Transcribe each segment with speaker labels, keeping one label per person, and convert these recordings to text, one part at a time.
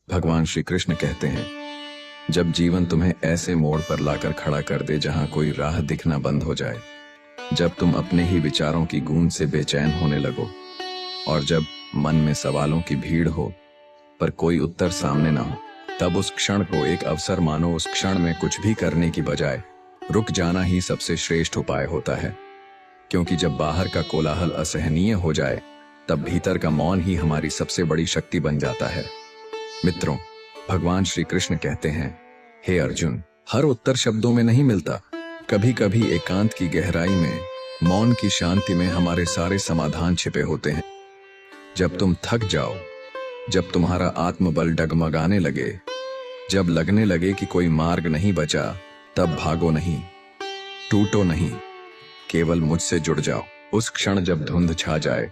Speaker 1: भगवान श्री कृष्ण कहते हैं, जब जीवन तुम्हें ऐसे मोड़ पर लाकर खड़ा कर दे जहां कोई राह दिखना बंद हो जाए, जब तुम अपने ही विचारों की गूंज से बेचैन होने लगो और जब मन में सवालों की भीड़ हो पर कोई उत्तर सामने ना हो, तब उस क्षण को एक अवसर मानो। उस क्षण में कुछ भी करने की बजाय रुक जाना ही सबसे श्रेष्ठ उपाय होता है, क्योंकि जब बाहर का कोलाहल असहनीय हो जाए तब भीतर का मौन ही हमारी सबसे बड़ी शक्ति बन जाता है। मित्रों, भगवान श्री कृष्ण कहते हैं, हे अर्जुन, हर उत्तर शब्दों में नहीं मिलता। कभी कभी एकांत की गहराई में, मौन की शांति में हमारे सारे समाधान छिपे होते हैं। जब तुम थक जाओ, जब तुम्हारा आत्मबल डगमगाने लगे, जब लगने लगे कि कोई मार्ग नहीं बचा, तब भागो नहीं, टूटो नहीं, केवल मुझसे जुड़ जाओ। उस क्षण जब धुंध छा जाए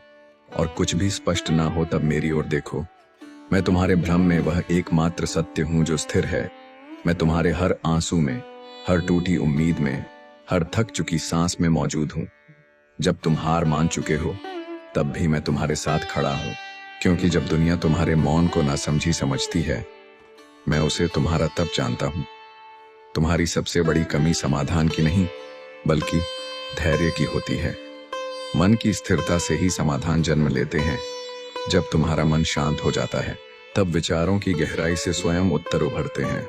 Speaker 1: और कुछ भी स्पष्ट ना हो, तब मेरी ओर देखो। मैं तुम्हारे भ्रम में वह एकमात्र सत्य हूं जो स्थिर है। मैं तुम्हारे हर आंसू में, हर टूटी उम्मीद में, हर थक चुकी सांस में मौजूद हूं। जब तुम हार मान चुके हो, तब भी मैं तुम्हारे साथ खड़ा हूं, क्योंकि जब दुनिया तुम्हारे मौन को ना समझी समझती है, मैं उसे तुम्हारा तब जानता हूं। तुम्हारी सबसे बड़ी कमी समाधान की नहीं, बल्कि धैर्य की होती है। मन की स्थिरता से ही समाधान जन्म लेते हैं। जब तुम्हारा मन शांत हो जाता है, तब विचारों की गहराई से स्वयं उत्तर उभरते हैं।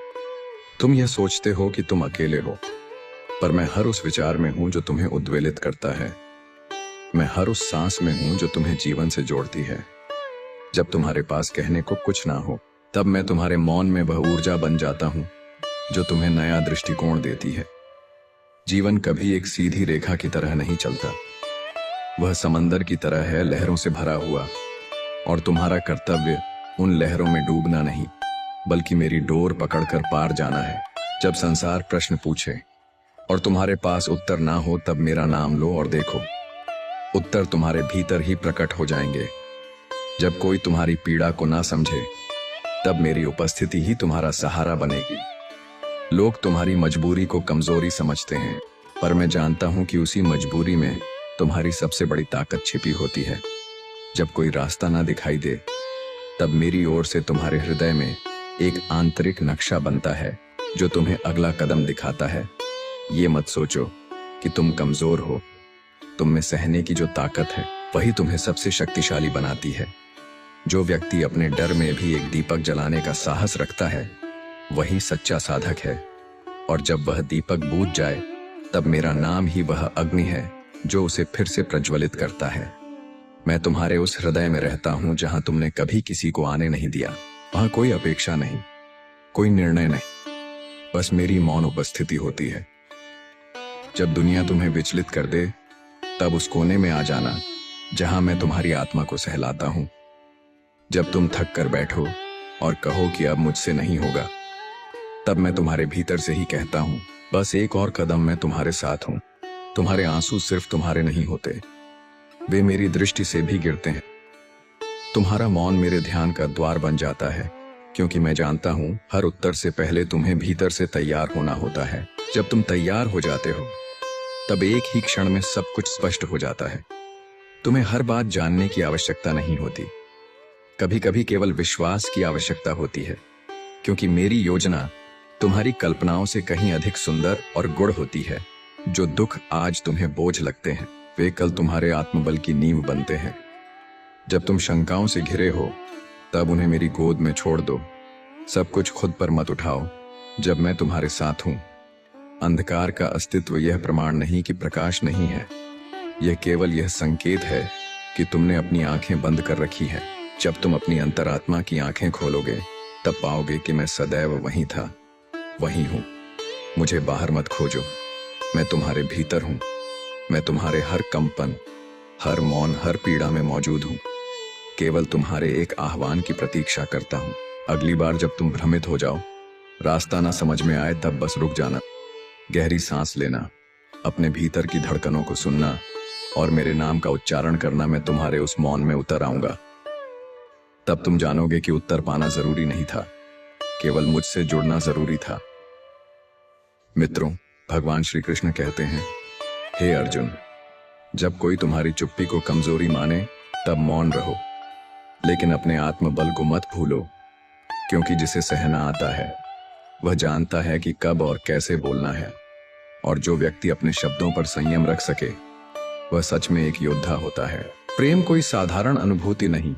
Speaker 1: तुम यह सोचते हो कि तुम अकेले हो, पर मैं हर उस विचार में हूं जो तुम्हें उद्वेलित करता है। मैं हर उस सांस में हूं जो तुम्हें जीवन से जोड़ती है। जब तुम्हारे पास कहने को कुछ ना हो, तब मैं तुम्हारे मौन में वह ऊर्जा बन जाता हूं जो तुम्हें नया दृष्टिकोण देती है। जीवन कभी एक सीधी रेखा की तरह नहीं चलता, वह समंदर की तरह है, लहरों से भरा हुआ, और तुम्हारा कर्तव्य उन लहरों में डूबना नहीं, बल्कि मेरी डोर पकड़कर पार जाना है। जब संसार प्रश्न पूछे और तुम्हारे पास उत्तर ना हो, तब मेरा नाम लो और देखो, उत्तर तुम्हारे भीतर ही प्रकट हो जाएंगे। जब कोई तुम्हारी पीड़ा को ना समझे, तब मेरी उपस्थिति ही तुम्हारा सहारा बनेगी। लोग तुम्हारी मजबूरी को कमजोरी समझते हैं, पर मैं जानता हूं कि उसी मजबूरी में तुम्हारी सबसे बड़ी ताकत छिपी होती है। जब कोई रास्ता ना दिखाई दे, तब मेरी ओर से तुम्हारे हृदय में एक आंतरिक नक्शा बनता है जो तुम्हें अगला कदम दिखाता है। ये मत सोचो कि तुम कमजोर हो। तुम में सहने की जो ताकत है, वही तुम्हें सबसे शक्तिशाली बनाती है। जो व्यक्ति अपने डर में भी एक दीपक जलाने का साहस रखता है, वही सच्चा साधक है। और जब वह दीपक बुझ जाए, तब मेरा नाम ही वह अग्नि है जो उसे फिर से प्रज्वलित करता है। मैं तुम्हारे उस हृदय में रहता हूं जहां तुमने कभी किसी को आने नहीं दिया। वहां कोई अपेक्षा नहीं, कोई निर्णय नहीं, बस मेरी मौन उपस्थिति होती है। जब दुनिया तुम्हें विचलित कर दे, तब उस कोने में आ जाना जहां मैं तुम्हारी आत्मा को सहलाता हूं। जब तुम थक कर बैठो और कहो कि अब मुझसे नहीं होगा, तब मैं तुम्हारे भीतर से ही कहता हूं, बस एक और कदम, मैं तुम्हारे साथ हूं। तुम्हारे आंसू सिर्फ तुम्हारे नहीं होते, वे मेरी दृष्टि से भी गिरते हैं। तुम्हारा मौन मेरे ध्यान का द्वार बन जाता है, क्योंकि मैं जानता हूं हर उत्तर से पहले तुम्हें भीतर से तैयार होना होता है। जब तुम तैयार हो जाते हो, तब एक ही क्षण में सब कुछ स्पष्ट हो जाता है। तुम्हें हर बात जानने की आवश्यकता नहीं होती, कभी कभी केवल विश्वास की आवश्यकता होती है, क्योंकि मेरी योजना तुम्हारी कल्पनाओं से कहीं अधिक सुंदर और गुढ़ होती है। जो दुख आज तुम्हें बोझ लगते हैं, वे कल तुम्हारे आत्मबल की नींव बनते हैं। जब तुम शंकाओं से घिरे हो, तब उन्हें मेरी गोद में छोड़ दो। सब कुछ खुद पर मत उठाओ। जब मैं तुम्हारे साथ हूं, अंधकार का अस्तित्व यह प्रमाण नहीं कि प्रकाश नहीं है, यह केवल यह संकेत है कि तुमने अपनी आंखें बंद कर रखी है। जब तुम अपनी अंतरात्मा की आंखें खोलोगे, तब पाओगे कि मैं सदैव वहीं था, वहीं हूं। मुझे बाहर मत खोजो, मैं तुम्हारे भीतर हूं। मैं तुम्हारे हर कंपन, हर मौन, हर पीड़ा में मौजूद हूं। केवल तुम्हारे एक आह्वान की प्रतीक्षा करता हूं। अगली बार जब तुम भ्रमित हो जाओ, रास्ता ना समझ में आए, तब बस रुक जाना, गहरी सांस लेना, अपने भीतर की धड़कनों को सुनना और मेरे नाम का उच्चारण करना। मैं तुम्हारे उस मौन में उतर आऊंगा। तब तुम जानोगे कि उत्तर पाना जरूरी नहीं था, केवल मुझसे जुड़ना जरूरी था। मित्रों, भगवान श्री कृष्ण कहते हैं, हे अर्जुन, जब कोई तुम्हारी चुप्पी को कमजोरी माने, तब मौन रहो, लेकिन अपने आत्मबल को मत भूलो, क्योंकि जिसे सहना आता है वह जानता है कि कब और कैसे बोलना है, और जो व्यक्ति अपने शब्दों पर संयम रख सके वह सच में एक योद्धा होता है। प्रेम कोई साधारण अनुभूति नहीं,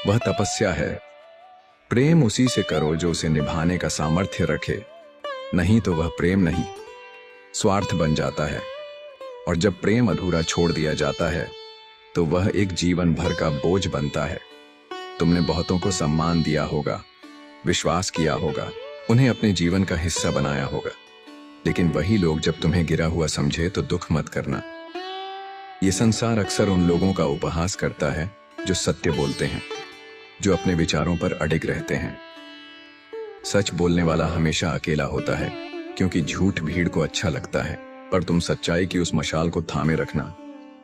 Speaker 1: वह तपस्या है। प्रेम उसी से करो जो उसे निभाने का सामर्थ्य रखे, नहीं तो वह प्रेम नहीं, स्वार्थ बन जाता है। और जब प्रेम अधूरा छोड़ दिया जाता है तो वह एक जीवन भर का बोझ बनता है। तुमने बहुतों को सम्मान दिया होगा, विश्वास किया होगा, उन्हें अपने जीवन का हिस्सा बनाया होगा, लेकिन वही लोग जब तुम्हें गिरा हुआ समझे तो दुख मत करना। ये संसार अक्सर उन लोगों का उपहास करता है जो सत्य बोलते हैं, जो अपने विचारों पर अडिग रहते हैं। सच बोलने वाला हमेशा अकेला होता है, क्योंकि झूठ भीड़ को अच्छा लगता है। पर तुम सच्चाई की उस मशाल को थामे रखना,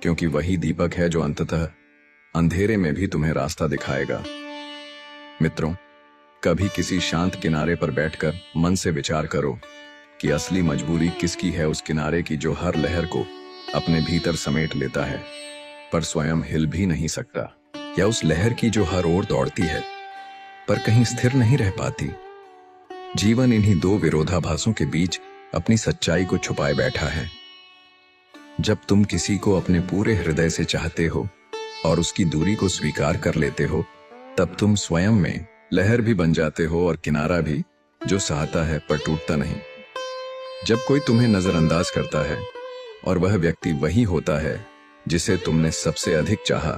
Speaker 1: क्योंकि वही दीपक है जो अंततः अंधेरे में भी तुम्हें रास्ता दिखाएगा। मित्रों, कभी किसी शांत किनारे पर बैठकर मन से विचार करो कि असली मजबूरी किसकी है, उस किनारे की जो हर लहर को अपने भीतर समेट लेता है पर स्वयं हिल भी नहीं सकता, या उस लहर की जो हर ओर दौड़ती है पर कहीं स्थिर नहीं रह पाती। जीवन इन्हीं दो विरोधाभासों के बीच अपनी सच्चाई को छुपाए बैठा है। जब तुम किसी को अपने पूरे हृदय से चाहते हो और उसकी दूरी को स्वीकार कर लेते हो, तब तुम स्वयं में लहर भी बन जाते हो और किनारा भी, जो सहता है पर टूटता नहीं। जब कोई तुम्हें नजरअंदाज करता है और वह व्यक्ति वही होता है जिसे तुमने सबसे अधिक चाहा,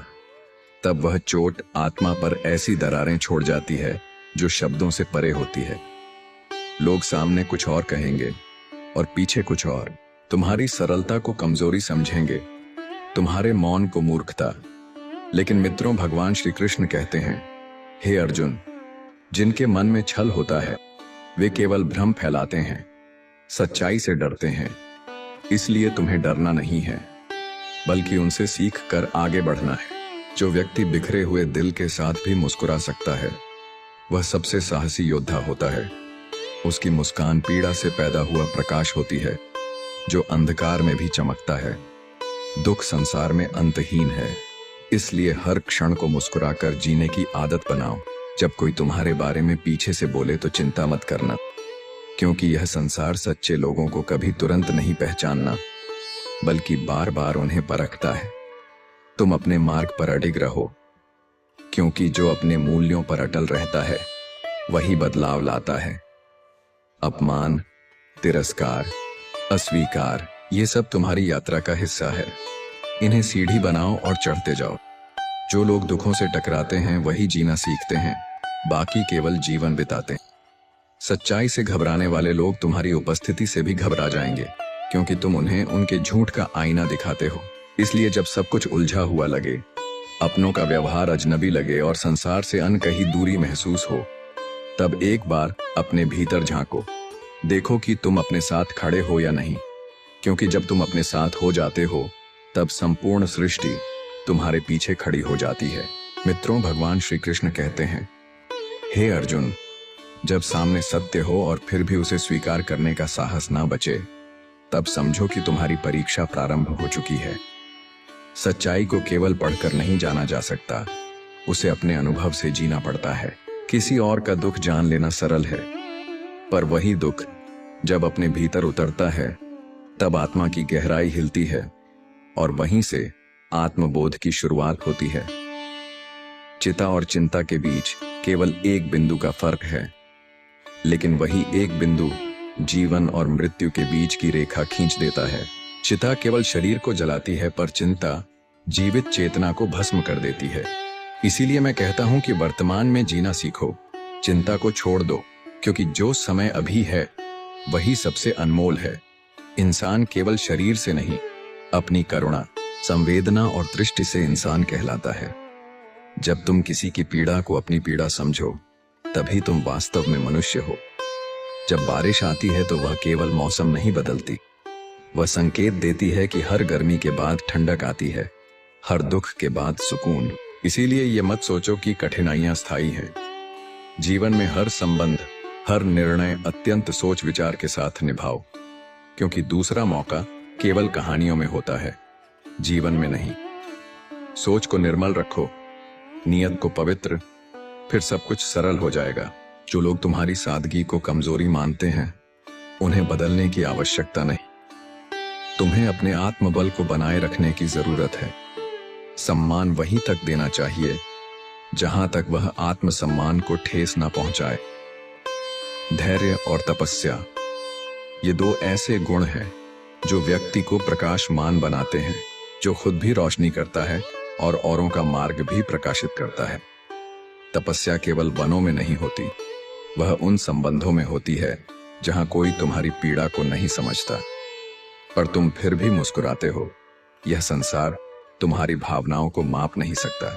Speaker 1: तब वह चोट आत्मा पर ऐसी दरारें छोड़ जाती है जो शब्दों से परे होती है। लोग सामने कुछ और कहेंगे और पीछे कुछ और, तुम्हारी सरलता को कमजोरी समझेंगे, तुम्हारे मौन को मूर्खता। लेकिन मित्रों, भगवान श्री कृष्ण कहते हैं, हे अर्जुन, जिनके मन में छल होता है वे केवल भ्रम फैलाते हैं, सच्चाई से डरते हैं। इसलिए तुम्हें डरना नहीं है, बल्कि उनसे सीख कर आगे बढ़ना है। जो व्यक्ति बिखरे हुए दिल के साथ भी मुस्कुरा सकता है वह सबसे साहसी योद्धा होता है। उसकी मुस्कान पीड़ा से पैदा हुआ प्रकाश होती है जो अंधकार में भी चमकता है। दुख संसार में अंतहीन है, इसलिए हर क्षण को मुस्कुराकर जीने की आदत बनाओ। जब कोई तुम्हारे बारे में पीछे से बोले तो चिंता मत करना, क्योंकि यह संसार सच्चे लोगों को कभी तुरंत नहीं पहचानना, बल्कि बार बार उन्हें परखता है। तुम अपने मार्ग पर अडिग रहो, क्योंकि जो अपने मूल्यों पर अटल रहता है वही बदलाव लाता है। अपमान, तिरस्कार, अस्वीकार, ये सब तुम्हारी यात्रा का हिस्सा है। इन्हें सीढ़ी बनाओ और चढ़ते जाओ। जो लोग दुखों से टकराते हैं वही जीना सीखते हैं, बाकी केवल जीवन बिताते हैं। सच्चाई से घबराने वाले लोग तुम्हारी उपस्थिति से भी घबरा जाएंगे, क्योंकि तुम उन्हें उनके झूठ का आईना दिखाते हो। इसलिए जब सब कुछ उलझा हुआ लगे, अपनों का व्यवहार अजनबी लगे और संसार से अनकही दूरी महसूस हो, तब एक बार अपने भीतर झांको। देखो कि तुम अपने साथ खड़े हो या नहीं, क्योंकि जब तुम अपने साथ हो जाते हो तब संपूर्ण सृष्टि तुम्हारे पीछे खड़ी हो जाती है। मित्रों, भगवान श्री कृष्ण कहते हैं, हे अर्जुन, जब सामने सत्य हो और फिर भी उसे स्वीकार करने का साहस ना बचे, तब समझो कि तुम्हारी परीक्षा प्रारंभ हो चुकी है। सच्चाई को केवल पढ़कर नहीं जाना जा सकता, उसे अपने अनुभव से जीना पड़ता है। किसी और का दुख जान लेना सरल है, पर वही दुख जब अपने भीतर उतरता है तब आत्मा की गहराई हिलती है और वहीं से आत्मबोध की शुरुआत होती है। चिता और चिंता के बीच केवल एक बिंदु का फर्क है, लेकिन वही एक बिंदु जीवन और मृत्यु के बीच की रेखा खींच देता है। चिता केवल शरीर को जलाती है, पर चिंता जीवित चेतना को भस्म कर देती है। इसीलिए मैं कहता हूं कि वर्तमान में जीना सीखो, चिंता को छोड़ दो, क्योंकि जो समय अभी है वही सबसे अनमोल है। इंसान केवल शरीर से नहीं, अपनी करुणा, संवेदना और दृष्टि से इंसान कहलाता है। जब तुम किसी की पीड़ा को अपनी पीड़ा समझो, तभी तुम वास्तव में मनुष्य हो। जब बारिश आती है तो वह केवल मौसम नहीं बदलती, वह संकेत देती है कि हर गर्मी के बाद ठंडक आती है, हर दुख के बाद सुकून। इसीलिए ये मत सोचो कि कठिनाइयां स्थायी हैं। जीवन में हर संबंध, हर निर्णय अत्यंत सोच विचार के साथ निभाओ, क्योंकि दूसरा मौका केवल कहानियों में होता है, जीवन में नहीं। सोच को निर्मल रखो, नियत को पवित्र, फिर सब कुछ सरल हो जाएगा। जो लोग तुम्हारी सादगी को कमजोरी मानते हैं, उन्हें बदलने की आवश्यकता नहीं। तुम्हें अपने आत्मबल को बनाए रखने की जरूरत है। सम्मान वहीं तक देना चाहिए जहां तक वह आत्मसम्मान को ठेस न पहुंचाए। धैर्य और तपस्या, ये दो ऐसे गुण हैं जो व्यक्ति को प्रकाशमान बनाते हैं, जो खुद भी रोशनी करता है और औरों का मार्ग भी प्रकाशित करता है। तपस्या केवल वनों में नहीं होती, वह उन संबंधों में होती है जहां कोई तुम्हारी पीड़ा को नहीं समझता, पर तुम फिर भी मुस्कुराते हो। यह संसार तुम्हारी भावनाओं को माप नहीं सकता।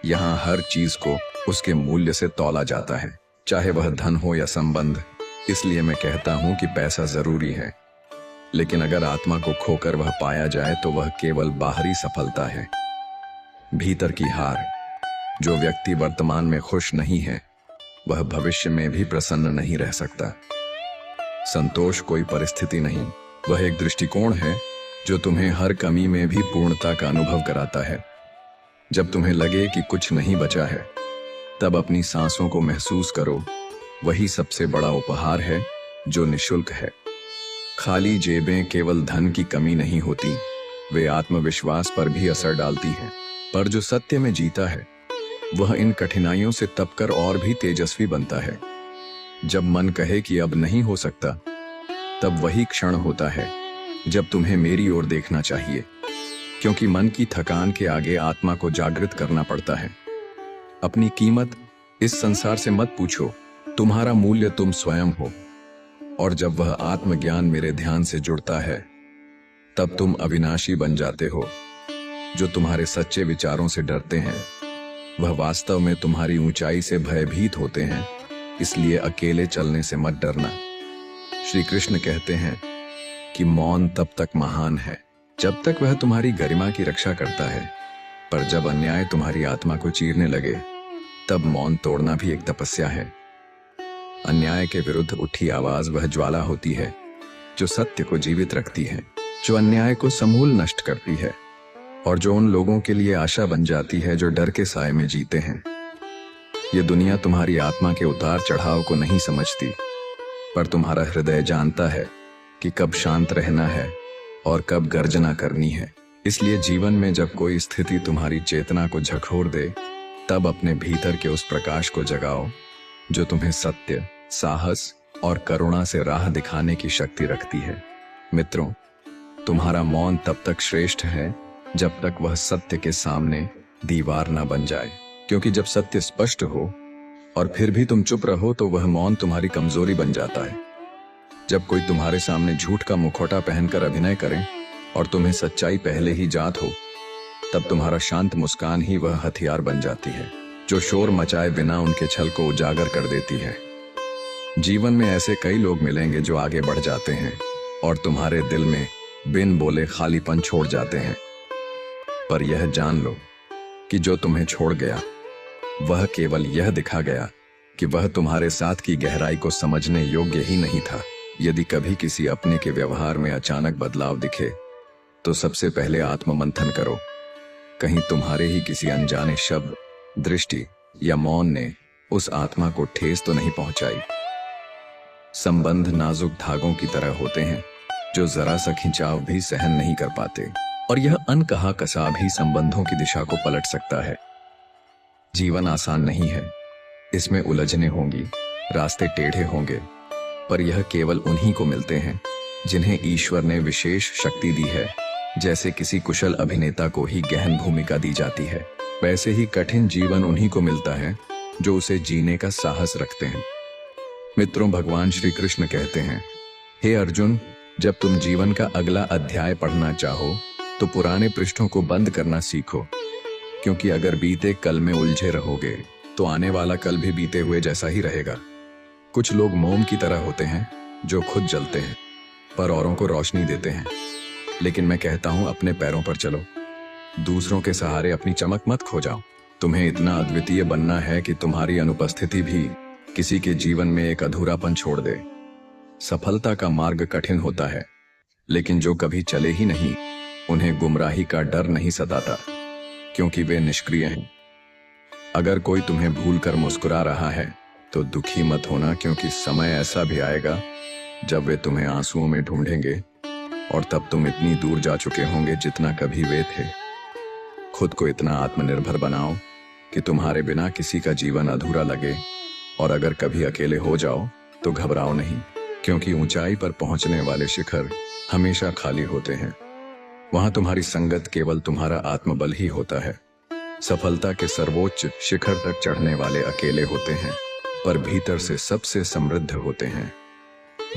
Speaker 1: यहां हर चीज को उसके मूल्य से तौला जाता है, चाहे वह धन हो या संबंध। इसलिए मैं कहता हूं कि पैसा जरूरी है, लेकिन अगर आत्मा को खोकर वह पाया जाए तो वह केवल बाहरी सफलता है, भीतर की हार। जो व्यक्ति वर्तमान में खुश नहीं है, वह भविष्य में भी प्रसन्न नहीं रह सकता। संतोष कोई परिस्थिति नहीं, वह एक दृष्टिकोण है जो तुम्हें हर कमी में भी पूर्णता का अनुभव कराता है। जब तुम्हें लगे कि कुछ नहीं बचा है, तब अपनी सांसों को महसूस करो। वही सबसे बड़ा उपहार है जो निशुल्क है। खाली जेबें केवल धन की कमी नहीं होती, वे आत्मविश्वास पर भी असर डालती हैं। पर जो सत्य में जीता है, वह इन कठिनाइयों से तपकर और भी तेजस्वी बनता है। जब मन कहे कि अब नहीं हो सकता, तब वही क्षण होता है जब तुम्हें मेरी ओर देखना चाहिए, क्योंकि मन की थकान के आगे आत्मा को जागृत करना पड़ता है। अपनी कीमत इस संसार से मत पूछो, तुम्हारा मूल्य तुम स्वयं हो। और जब वह आत्मज्ञान मेरे ध्यान से जुड़ता है, तब तुम अविनाशी बन जाते हो। जो तुम्हारे सच्चे विचारों से डरते हैं, वह वास्तव में तुम्हारी ऊंचाई से भयभीत होते हैं। इसलिए अकेले चलने से मत डरना। श्री कृष्ण कहते हैं कि मौन तब तक महान है जब तक वह तुम्हारी गरिमा की रक्षा करता है, पर जब अन्याय तुम्हारी आत्मा को चीरने लगे, तब मौन तोड़ना भी एक तपस्या है। अन्याय के विरुद्ध उठी आवाज वह ज्वाला होती है जो सत्य को जीवित रखती है, जो अन्याय को समूल नष्ट करती है, और जो उन लोगों के लिए आशा बन जाती है जो डर के साए में जीते हैं। ये दुनिया तुम्हारी आत्मा के उतार चढ़ाव को नहीं समझती, पर तुम्हारा हृदय जानता है कि कब शांत रहना है और कब गर्जना करनी है। इसलिए जीवन में जब कोई स्थिति तुम्हारी चेतना को झकझोर दे, तब अपने भीतर के उस प्रकाश को जगाओ जो तुम्हें सत्य, साहस और करुणा से राह दिखाने की शक्ति रखती है। मित्रों, तुम्हारा मौन तब तक श्रेष्ठ है जब तक वह सत्य के सामने दीवार न बन जाए, क्योंकि जब सत्य स्पष्ट हो और फिर भी तुम चुप रहो, तो वह मौन तुम्हारी कमजोरी बन जाता है। जब कोई तुम्हारे सामने झूठ का मुखौटा पहनकर अभिनय करे और तुम्हें सच्चाई पहले ही जात हो, तब तुम्हारा शांत मुस्कान ही वह हथियार बन जाती है जो शोर मचाए बिना उनके छल को उजागर कर देती है। जीवन में ऐसे कई लोग मिलेंगे जो आगे बढ़ जाते हैं और तुम्हारे दिल में बिन बोले खालीपन छोड़ जाते हैं। पर यह जान लो कि जो तुम्हें छोड़ गया, वह केवल यह दिखा गया कि वह तुम्हारे साथ की गहराई को समझने योग्य ही नहीं था। यदि कभी किसी अपने के व्यवहार में अचानक बदलाव दिखे, तो सबसे पहले आत्ममंथन करो। कहीं तुम्हारे ही किसी अनजाने शब्द, दृष्टि या मौन ने उस आत्मा को ठेस तो नहीं पहुंचाई। संबंध नाजुक धागों की तरह होते हैं जो जरा सा खिंचाव भी सहन नहीं कर पाते, और यह अनकहा कसा भी संबंधों की दिशा को पलट सकता है। जीवन आसान नहीं है, इसमें उलझने होंगी, रास्ते टेढ़े होंगे, पर यह केवल उन्हीं को मिलते हैं जिन्हें ईश्वर ने विशेष शक्ति दी है। जैसे किसी कुशल अभिनेता को ही गहन भूमिका दी जाती है, वैसे ही कठिन जीवन उन्हीं को मिलता है जो उसे जीने का साहस रखते हैं। मित्रों, भगवान श्री कृष्ण कहते हैं, हे अर्जुन, जब तुम जीवन का अगला अध्याय पढ़ना चाहो तो पुराने पृष्ठों को बंद करना सीखो, क्योंकि अगर बीते कल में उलझे रहोगे तो आने वाला कल भी बीते हुए जैसा ही रहेगा। कुछ लोग मोम की तरह होते हैं जो खुद जलते हैं पर औरों को रोशनी देते हैं, लेकिन मैं कहता हूं अपने पैरों पर चलो, दूसरों के सहारे अपनी चमक मत खो जाओ। तुम्हें इतना अद्वितीय बनना है कि तुम्हारी अनुपस्थिति भी किसी के जीवन में एक अधूरापन छोड़ दे। सफलता का मार्ग कठिन होता है, लेकिन जो कभी चले ही नहीं, उन्हें गुमराही का डर नहीं सताता, क्योंकि वे निष्क्रिय हैं। अगर कोई तुम्हें भूलकर मुस्कुरा रहा है, तो दुखी मत होना, क्योंकि समय ऐसा भी आएगा जब वे तुम्हें आंसुओं में ढूंढेंगे और तब तुम इतनी दूर जा चुके होंगे जितना कभी वे थे। खुद को इतना आत्मनिर्भर बनाओ कि तुम्हारे बिना किसी का जीवन अधूरा लगे, और अगर कभी अकेले हो जाओ तो घबराओ नहीं, क्योंकि ऊंचाई पर पहुंचने वाले शिखर हमेशा खाली होते हैं। वहां तुम्हारी संगत केवल तुम्हारा आत्मबल ही होता है। सफलता के सर्वोच्च शिखर तक चढ़ने वाले अकेले होते हैं, पर भीतर से सबसे समृद्ध होते हैं।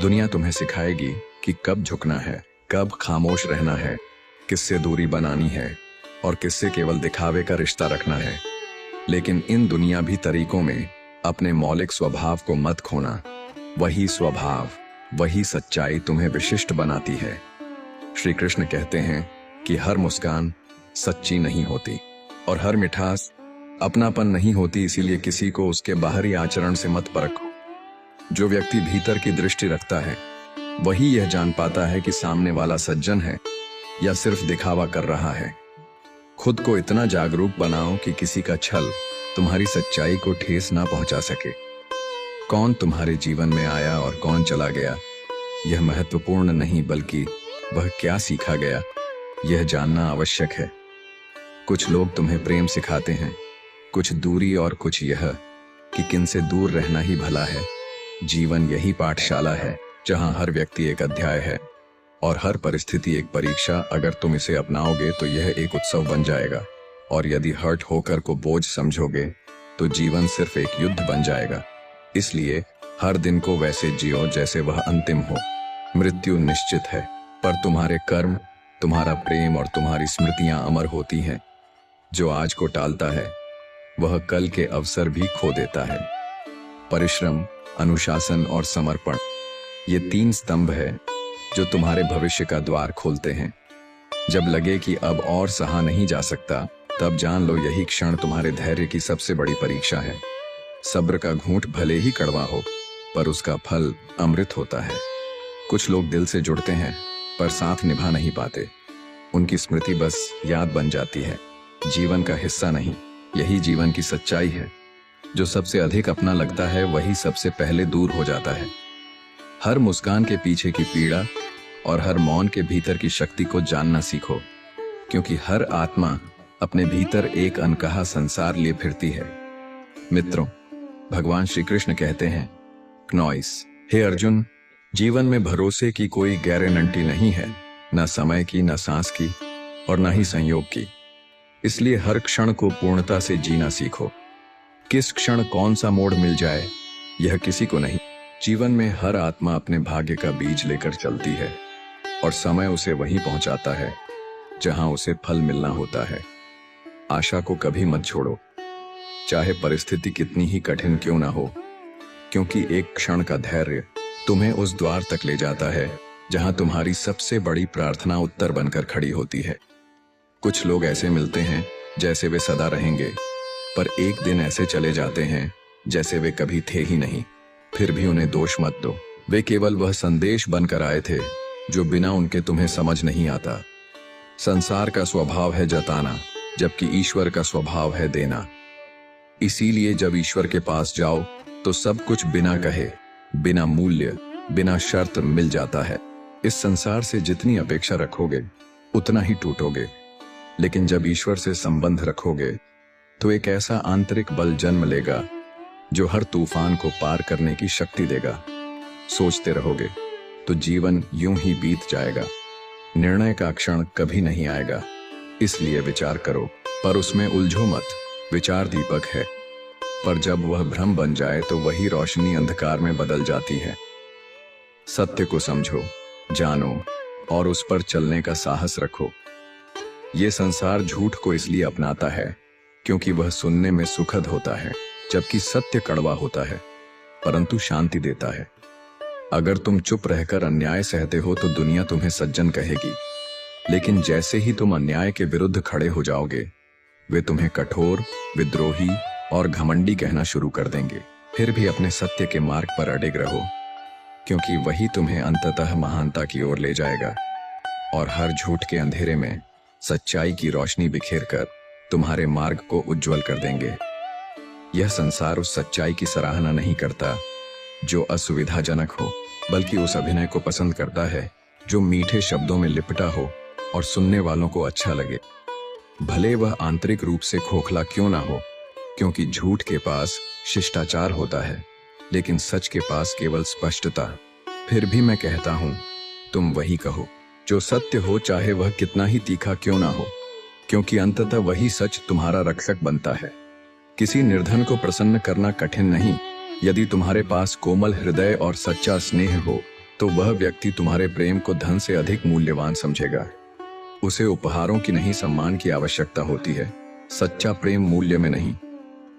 Speaker 1: दुनिया तुम्हें सिखाएगी कि कब झुकना है, कब खामोश रहना है, किससे दूरी बनानी है और किससे केवल दिखावे का रिश्ता रखना है। लेकिन इन दुनिया भी तरीकों में अपने मौलिक स्वभाव को मत खोना। वही स्वभाव, वही सच्चाई तुम्हें विशिष्ट बनाती है। श्री कृष्ण कहते हैं कि हर मुस्कान सच्ची नहीं होती और हर मिठास अपनापन नहीं होती, इसीलिए किसी को उसके बाहरी आचरण से मत परखो। जो व्यक्ति भीतर की दृष्टि रखता है वही यह जान पाता है कि सामने वाला सज्जन है या सिर्फ दिखावा कर रहा है। खुद को इतना जागरूक बनाओ कि किसी का छल तुम्हारी सच्चाई को ठेस ना पहुंचा सके। कौन तुम्हारे जीवन में आया और कौन चला गया, यह महत्वपूर्ण नहीं, बल्कि वह क्या सीखा गया यह जानना आवश्यक है। कुछ लोग तुम्हें प्रेम सिखाते हैं, कुछ दूरी, और कुछ यह कि किनसे दूर रहना ही भला है। जीवन यही पाठशाला है जहां हर व्यक्ति एक अध्याय है और हर परिस्थिति एक परीक्षा। अगर तुम इसे अपनाओगे तो यह एक उत्सव बन जाएगा, और यदि हर्ट होकर को बोझ समझोगे तो जीवन सिर्फ एक युद्ध बन जाएगा। इसलिए हर दिन को वैसे जियो जैसे वह अंतिम हो। मृत्यु निश्चित है, पर तुम्हारे कर्म, तुम्हारा प्रेम और तुम्हारी स्मृतियां अमर होती हैं। जो आज को टालता है वह कल के अवसर भी खो देता है। परिश्रम, अनुशासन और समर्पण, ये 3 स्तंभ है जो तुम्हारे भविष्य का द्वार खोलते हैं। जब लगे कि अब और सहा नहीं जा सकता, तब जान लो यही क्षण तुम्हारे धैर्य की सबसे बड़ी परीक्षा है। सब्र का घूंट भले ही कड़वा हो, पर उसका फल अमृत होता है। कुछ लोग दिल से जुड़ते हैं पर साथ निभा नहीं पाते। उनकी स्मृति बस याद बन जाती है, जीवन का हिस्सा नहीं। यही जीवन की सच्चाई है। जो सबसे अधिक अपना लगता है वही सबसे पहले दूर हो जाता है। हर मुस्कान के पीछे की पीड़ा और हर मौन के भीतर की शक्ति को जानना सीखो, क्योंकि हर आत्मा अपने भीतर एक अनकहा संसार लिए फिरती है। मित्रों, भगवान श्री कृष्ण कहते हैं, क्नॉइस, हे अर्जुन, जीवन में भरोसे की कोई गारंटी नहीं है, न समय की, न सांस की और न ही संयोग की। इसलिए हर क्षण को पूर्णता से जीना सीखो। किस क्षण कौन सा मोड़ मिल जाए यह किसी को नहीं। जीवन में हर आत्मा अपने भाग्य का बीज लेकर चलती है और समय उसे वहीं पहुंचाता है जहां उसे फल मिलना होता है। आशा को कभी मत छोड़ो, चाहे परिस्थिति कितनी ही कठिन क्यों ना हो, क्योंकि एक क्षण का धैर्य तुम्हें उस द्वार तक ले जाता है जहां तुम्हारी सबसे बड़ी प्रार्थना उत्तर बनकर खड़ी होती है। कुछ लोग ऐसे मिलते हैं जैसे वे सदा रहेंगे, पर एक दिन ऐसे चले जाते हैं जैसे वे कभी थे ही नहीं। फिर भी उन्हें दोष मत दो, वे केवल वह संदेश बनकर आए थे जो बिना उनके तुम्हें समझ नहीं आता। संसार का स्वभाव है जताना, जबकि ईश्वर का स्वभाव है देना। इसीलिए जब ईश्वर के पास जाओ तो सब कुछ बिना कहे, बिना मूल्य, बिना शर्त मिल जाता है। इस संसार से जितनी अपेक्षा रखोगे उतना ही टूटोगे, लेकिन जब ईश्वर से संबंध रखोगे तो एक ऐसा आंतरिक बल जन्म लेगा जो हर तूफान को पार करने की शक्ति देगा। सोचते रहोगे तो जीवन यूं ही बीत जाएगा, निर्णय का क्षण कभी नहीं आएगा। इसलिए विचार करो, पर उसमें उलझो मत। विचार दीपक है, पर जब वह भ्रम बन जाए तो वही रोशनी अंधकार में बदल जाती है। सत्य को समझो, जानो और उस पर चलने का साहस रखो। ये संसार झूठ को इसलिए अपनाता है क्योंकि वह सुनने में सुखद होता है, जबकि सत्य कड़वा होता है परंतु शांति देता है। अगर तुम चुप रहकर अन्याय सहते हो तो दुनिया तुम्हें सज्जन कहेगी, लेकिन जैसे ही तुम अन्याय के विरुद्ध खड़े हो जाओगे वे तुम्हें कठोर, विद्रोही और घमंडी कहना शुरू कर देंगे। फिर भी अपने सत्य के मार्ग पर अडिग रहो, क्योंकि वही तुम्हें अंततः महानता की ओर ले जाएगा और हर झूठ के अंधेरे में सच्चाई की रोशनी बिखेर कर तुम्हारे मार्ग को उज्जवल कर देंगे। यह संसार उस सच्चाई की सराहना नहीं करता जो असुविधाजनक हो, बल्कि उस अभिनय को पसंद करता है जो मीठे शब्दों में लिपटा हो और सुनने वालों को अच्छा लगे, भले वह आंतरिक रूप से खोखला क्यों ना हो। क्योंकि झूठ के पास शिष्टाचार होता है, लेकिन सच के पास केवल स्पष्टता। फिर भी मैं कहता हूं, तुम वही कहो जो सत्य हो, चाहे वह कितना ही तीखा क्यों ना हो, क्योंकि अंततः वही सच तुम्हारा रक्षक बनता है। किसी निर्धन को प्रसन्न करना कठिन नहीं। यदि तुम्हारे पास कोमल हृदय और सच्चा स्नेह हो, तो वह व्यक्ति तुम्हारे प्रेम को धन से अधिक मूल्यवान समझेगा। उसे उपहारों की नहीं, सम्मान की आवश्यकता होती है। सच्चा प्रेम मूल्य में नहीं,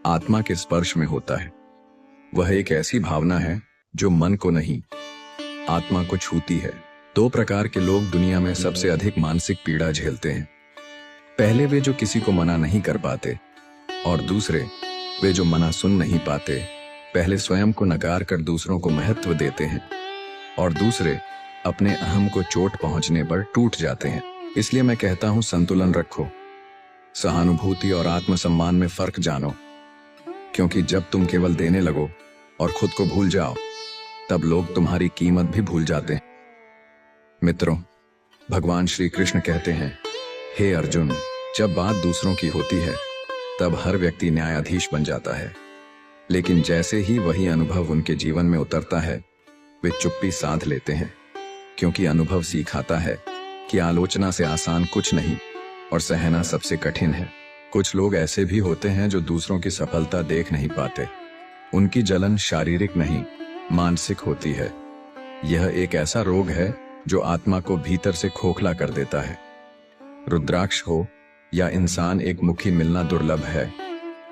Speaker 1: आत्मा के स्पर्श में होता है। वह एक ऐसी भावना है जो मन को नहीं, आत्मा को छूती है। दो प्रकार के लोग दुनिया में सबसे अधिक मानसिक पीड़ा झेलते हैं। पहले वे जो किसी को मना नहीं कर पाते, और दूसरे वे जो मना सुन नहीं पाते। पहले स्वयं को नकार कर दूसरों को महत्व देते हैं, और दूसरे अपने अहम को चोट पहुंचने पर टूट जाते हैं। इसलिए मैं कहता हूं, संतुलन रखो। सहानुभूति और आत्मसम्मान में फर्क जानो, क्योंकि जब तुम केवल देने लगो और खुद को भूल जाओ, तब लोग तुम्हारी कीमत भी भूल जाते हैं। मित्रों, भगवान श्री कृष्ण कहते हैं, हे अर्जुन, जब बात दूसरों की होती है तब हर व्यक्ति न्यायाधीश बन जाता है, लेकिन जैसे ही वही अनुभव उनके जीवन में उतरता है, वे चुप्पी साध लेते हैं। क्योंकि अनुभव सिखाता है कि आलोचना से आसान कुछ नहीं और सहना सबसे कठिन है। कुछ लोग ऐसे भी होते हैं जो दूसरों की सफलता देख नहीं पाते। उनकी जलन शारीरिक नहीं, मानसिक होती है। यह एक ऐसा रोग है जो आत्मा को भीतर से खोखला कर देता है। रुद्राक्ष हो या इंसान एक मुखी मिलना दुर्लभ है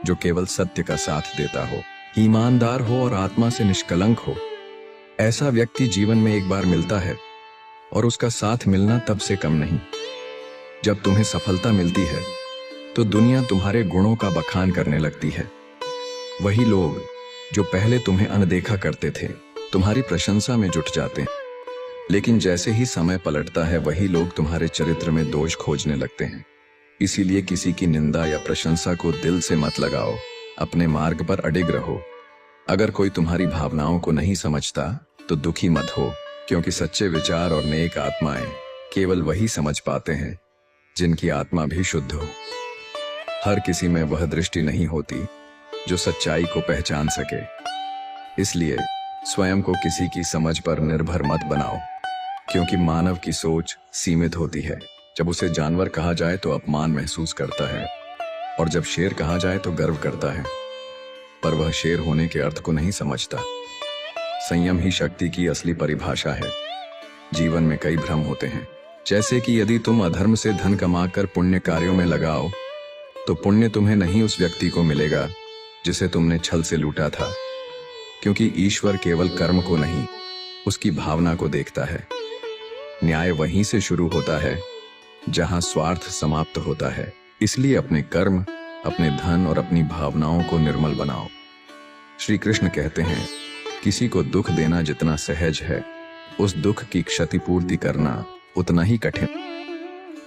Speaker 1: जो केवल सत्य का साथ देता हो, ईमानदार हो और आत्मा से निष्कलंक हो। ऐसा व्यक्ति जीवन में एक बार मिलता है और उसका साथ मिलना तब से कम नहीं। जब तुम्हें सफलता मिलती है तो दुनिया तुम्हारे गुणों का बखान करने लगती है। वही लोग जो पहले तुम्हें अनदेखा करते थे, तुम्हारी प्रशंसा में जुट जाते हैं। लेकिन जैसे ही समय पलटता है, वही लोग तुम्हारे चरित्र में दोष खोजने लगते हैं। इसीलिए किसी की निंदा या प्रशंसा को दिल से मत लगाओ, अपने मार्ग पर अडिग रहो। अगर कोई तुम्हारी भावनाओं को नहीं समझता तो दुखी मत हो, क्योंकि सच्चे विचार और नेक आत्माएं केवल वही समझ पाते हैं जिनकी आत्मा भी शुद्ध हो। हर किसी में वह दृष्टि नहीं होती जो सच्चाई को पहचान सके। इसलिए स्वयं को किसी की समझ पर निर्भर मत बनाओ, क्योंकि मानव की सोच सीमित होती है। जब उसे जानवर कहा जाए तो अपमान महसूस करता है, और जब शेर कहा जाए तो गर्व करता है। पर वह शेर होने के अर्थ को नहीं समझता। संयम ही शक्ति की असली परिभाषा है। जीवन में कई भ्रम होते हैं, जैसे कि यदि तुम अधर्म से धन कमाकर पुण्य कार्यों में लगाओ तो पुण्य तुम्हें नहीं, उस व्यक्ति को मिलेगा जिसे तुमने छल से लूटा था। क्योंकि ईश्वर केवल कर्म को नहीं, उसकी भावना को देखता है। न्याय वहीं से शुरू होता है जहां स्वार्थ समाप्त होता है। इसलिए अपने कर्म, अपने धन और अपनी भावनाओं को निर्मल बनाओ। श्री कृष्ण कहते हैं, किसी को दुख देना जितना सहज है, उस दुख की क्षतिपूर्ति करना उतना ही कठिन।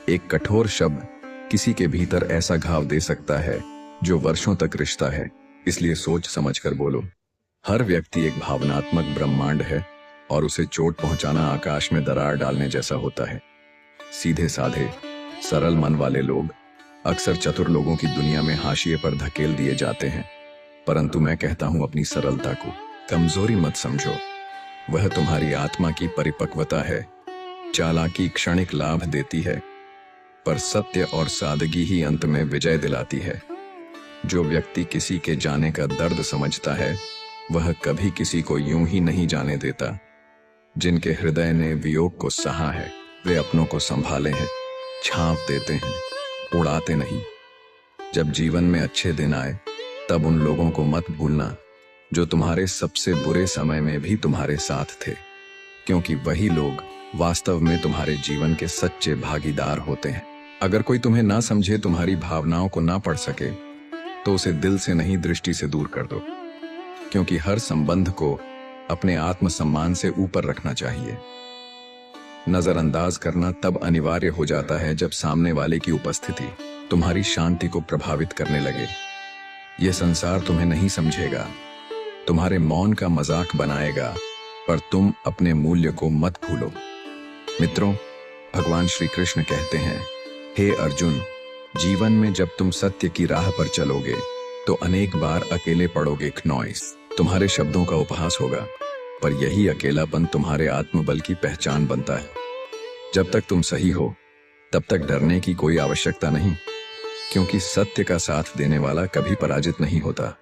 Speaker 1: एक कठोर शब्द किसी के भीतर ऐसा घाव दे सकता है जो वर्षों तक रिश्ता है। इसलिए सोच समझकर बोलो। हर व्यक्ति एक भावनात्मक ब्रह्मांड है और उसे चोट पहुंचाना आकाश में दरार डालने जैसा होता है। सीधे साधे सरल मन वाले लोग अक्सर चतुर लोगों की दुनिया में हाशिए पर धकेल दिए जाते हैं। परंतु मैं कहता हूं, अपनी सरलता को कमजोरी मत समझो। वह तुम्हारी आत्मा की परिपक्वता है। चालाकी क्षणिक लाभ देती है, पर सत्य और सादगी ही अंत में विजय दिलाती है। जो व्यक्ति किसी के जाने का दर्द समझता है, वह कभी किसी को यूं ही नहीं जाने देता। जिनके हृदय ने वियोग को सहा है, वे अपनों को संभाले हैं, छांप देते हैं, उड़ाते नहीं। जब जीवन में अच्छे दिन आए, तब उन लोगों को मत भूलना जो तुम्हारे सबसे बुरे समय में भी तुम्हारे साथ थे, क्योंकि वही लोग वास्तव में तुम्हारे जीवन के सच्चे भागीदार होते हैं। अगर कोई तुम्हें ना समझे, तुम्हारी भावनाओं को ना पढ़ सके, तो उसे दिल से नहीं, दृष्टि से दूर कर दो। क्योंकि हर संबंध को अपने आत्मसम्मान से ऊपर रखना चाहिए। नजरअंदाज करना तब अनिवार्य हो जाता है जब सामने वाले की उपस्थिति तुम्हारी शांति को प्रभावित करने लगे। यह संसार तुम्हें नहीं समझेगा, तुम्हारे मौन का मजाक बनाएगा, पर तुम अपने मूल्य को मत भूलो। मित्रों, भगवान श्री कृष्ण कहते हैं, हे अर्जुन, जीवन में जब तुम सत्य की राह पर चलोगे तो अनेक बार अकेले पड़ोगे। नॉइस तुम्हारे शब्दों का उपहास होगा, पर यही अकेलापन तुम्हारे आत्मबल की पहचान बनता है। जब तक तुम सही हो तब तक डरने की कोई आवश्यकता नहीं, क्योंकि सत्य का साथ देने वाला कभी पराजित नहीं होता।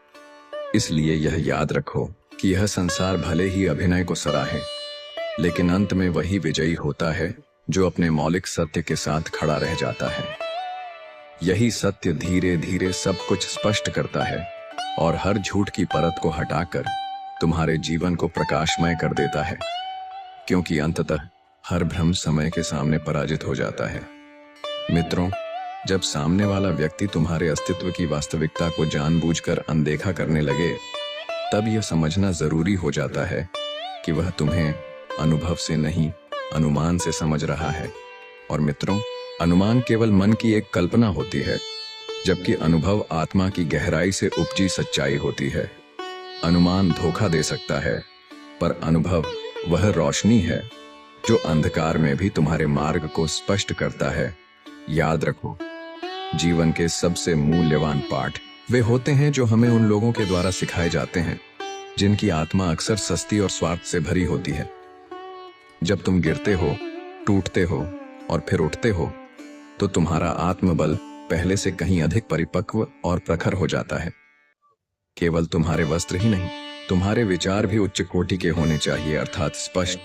Speaker 1: इसलिए यह याद रखो कि यह संसार भले ही अभिनय को सराहे, लेकिन अंत में वही विजयी होता है जो अपने मौलिक सत्य के साथ खड़ा रह जाता है। यही सत्य धीरे धीरे सब कुछ स्पष्ट करता है और हर झूठ की परत को हटाकर तुम्हारे जीवन को प्रकाशमय कर देता है, क्योंकि अंततः हर भ्रम समय के सामने पराजित हो जाता है। मित्रों, जब सामने वाला व्यक्ति तुम्हारे अस्तित्व की वास्तविकता को जानबूझकर अनदेखा करने लगे, तब यह समझना जरूरी हो जाता है कि वह तुम्हें अनुभव से नहीं, अनुमान से समझ रहा है। और मित्रों, अनुमान केवल मन की एक कल्पना होती है, जबकि अनुभव आत्मा की गहराई से उपजी सच्चाई होती है। अनुमान धोखा दे सकता है, पर अनुभव वह रोशनी है जो अंधकार में भी तुम्हारे मार्ग को स्पष्ट करता है। याद रखो, जीवन के सबसे मूल्यवान पाठ वे होते हैं जो हमें उन लोगों के द्वारा सिखाए जाते हैं जिनकी आत्मा अक्सर सस्ती और स्वार्थ से भरी होती है। जब तुम गिरते हो, टूटते हो और फिर उठते हो, तो तुम्हारा आत्मबल पहले से कहीं अधिक परिपक्व और प्रखर हो जाता है। केवल तुम्हारे वस्त्र ही नहीं, तुम्हारे विचार भी उच्च कोटि के होने चाहिए, अर्थात स्पष्ट,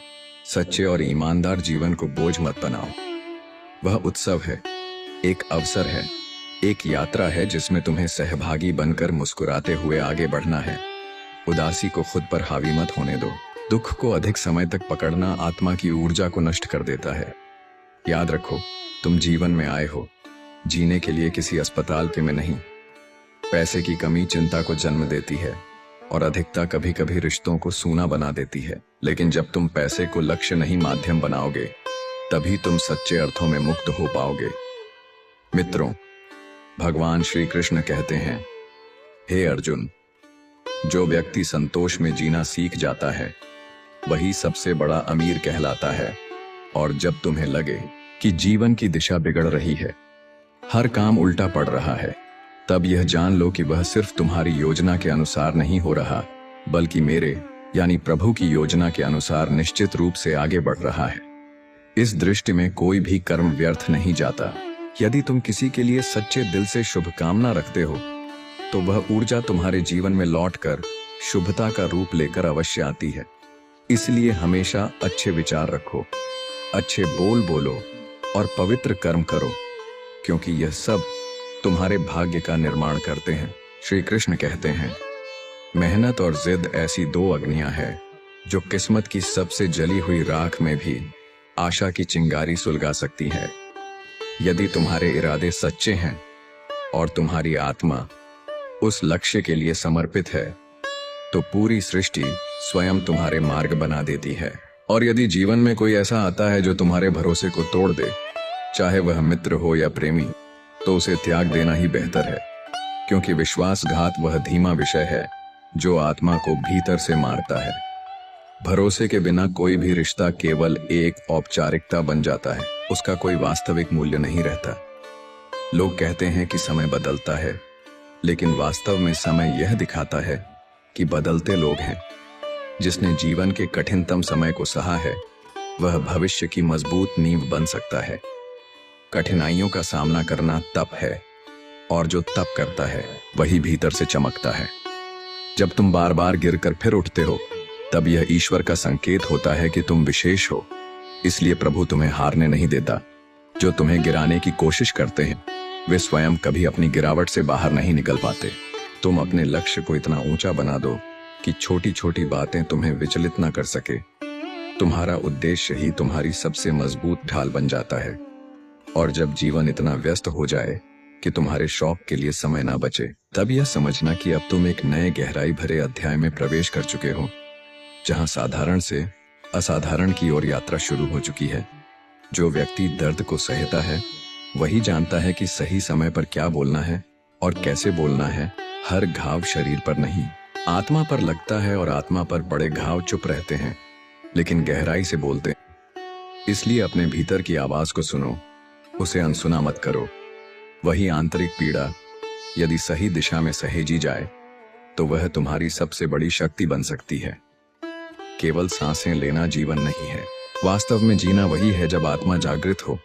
Speaker 1: सच्चे और ईमानदार। जीवन को बोझ मत बनाओ। वह उत्सव है, एक अवसर है, एक यात्रा है जिसमें तुम्हें सहभागी बनकर मुस्कुराते हुए आगे बढ़ना है। उदासी को खुद पर हावी मत होने दो। दुख को अधिक समय तक पकड़ना आत्मा की ऊर्जा को नष्ट कर देता है। याद रखो, तुम जीवन में आए हो जीने के लिए, किसी अस्पताल के में नहीं। पैसे की कमी चिंता को जन्म देती है और अधिकता कभी कभी रिश्तों को सूना बना देती है। लेकिन जब तुम पैसे को लक्ष्य नहीं माध्यम बनाओगे, तभी तुम सच्चे अर्थों में मुक्त हो पाओगे। मित्रों, भगवान श्री कृष्ण कहते हैं, हे अर्जुन, जो व्यक्ति संतोष में जीना सीख जाता है वही सबसे बड़ा अमीर कहलाता है। और जब तुम्हें लगे कि जीवन की दिशा बिगड़ रही है, हर काम उल्टा पड़ रहा है, तब यह जान लो कि वह सिर्फ तुम्हारी योजना के अनुसार नहीं हो रहा, बल्कि मेरे यानी प्रभु की योजना के अनुसार निश्चित रूप से आगे बढ़ रहा है। इस दृष्टि में कोई भी कर्म व्यर्थ नहीं जाता। यदि तुम किसी के लिए सच्चे दिल से शुभकामना रखते हो, तो वह ऊर्जा तुम्हारे जीवन में लौटकर शुभता का रूप लेकर अवश्य आती है। इसलिए हमेशा अच्छे विचार रखो, अच्छे बोल बोलो और पवित्र कर्म करो, क्योंकि यह सब तुम्हारे भाग्य का निर्माण करते हैं। श्री कृष्ण कहते हैं, मेहनत और जिद ऐसी दो अग्नियां हैं जो किस्मत की सबसे जली हुई राख में भी आशा की चिंगारी सुलगा सकती है। यदि तुम्हारे इरादे सच्चे हैं और तुम्हारी आत्मा उस लक्ष्य के लिए समर्पित है, तो पूरी सृष्टि स्वयं तुम्हारे मार्ग बना देती है। और यदि जीवन में कोई ऐसा आता है जो तुम्हारे भरोसे को तोड़ दे, चाहे वह मित्र हो या प्रेमी, तो उसे त्याग देना ही बेहतर है, क्योंकि विश्वासघात वह धीमा विषय है जो आत्मा को भीतर से मारता है। भरोसे के बिना कोई भी रिश्ता केवल एक औपचारिकता बन जाता है, उसका कोई वास्तविक मूल्य नहीं रहता। लोग कहते हैं कि समय बदलता है, लेकिन वास्तव में समय यह दिखाता है कि बदलते लोग हैं। जिसने जीवन के कठिनतम समय को सहा है, वह भविष्य की मजबूत नींव बन सकता है। कठिनाइयों का सामना करना तप है, और जो तप करता है वही भीतर से चमकता है। जब तुम बार बार गिरकर फिर उठते हो, तब यह ईश्वर का संकेत होता है कि तुम विशेष हो। इसलिए प्रभु तुम्हें हारने नहीं देता। जो तुम्हें गिराने की कोशिश करते हैं, वे स्वयं कभी अपनी गिरावट से बाहर नहीं निकल पाते। तुम अपने लक्ष्य को इतना ऊंचा बना दो कि छोटी छोटी बातें तुम्हें विचलित न कर सके। तुम्हारा उद्देश्य ही तुम्हारी सबसे मजबूत ढाल बन जाता है। और जब जीवन इतना व्यस्त हो जाए कि तुम्हारे शौक के लिए समय ना बचे, तब यह समझना कि अब तुम एक नए गहराई भरे अध्याय में प्रवेश कर चुके हो, जहां साधारण से असाधारण की ओर यात्रा शुरू हो चुकी है। जो व्यक्ति दर्द को सहता है, वही जानता है कि सही समय पर क्या बोलना है और कैसे बोलना है। हर घाव शरीर पर नहीं, आत्मा पर लगता है, और आत्मा पर पड़े घाव चुप रहते हैं लेकिन गहराई से बोलते हैं। इसलिए अपने भीतर की आवाज को सुनो, उसे अनसुना मत करो। वही आंतरिक पीड़ा यदि सही दिशा में सहेजी जाए तो वह तुम्हारी सबसे बड़ी शक्ति बन सकती है। केवल सांसें लेना जीवन नहीं है, वास्तव में जीना वही है जब आत्मा जागृत हो,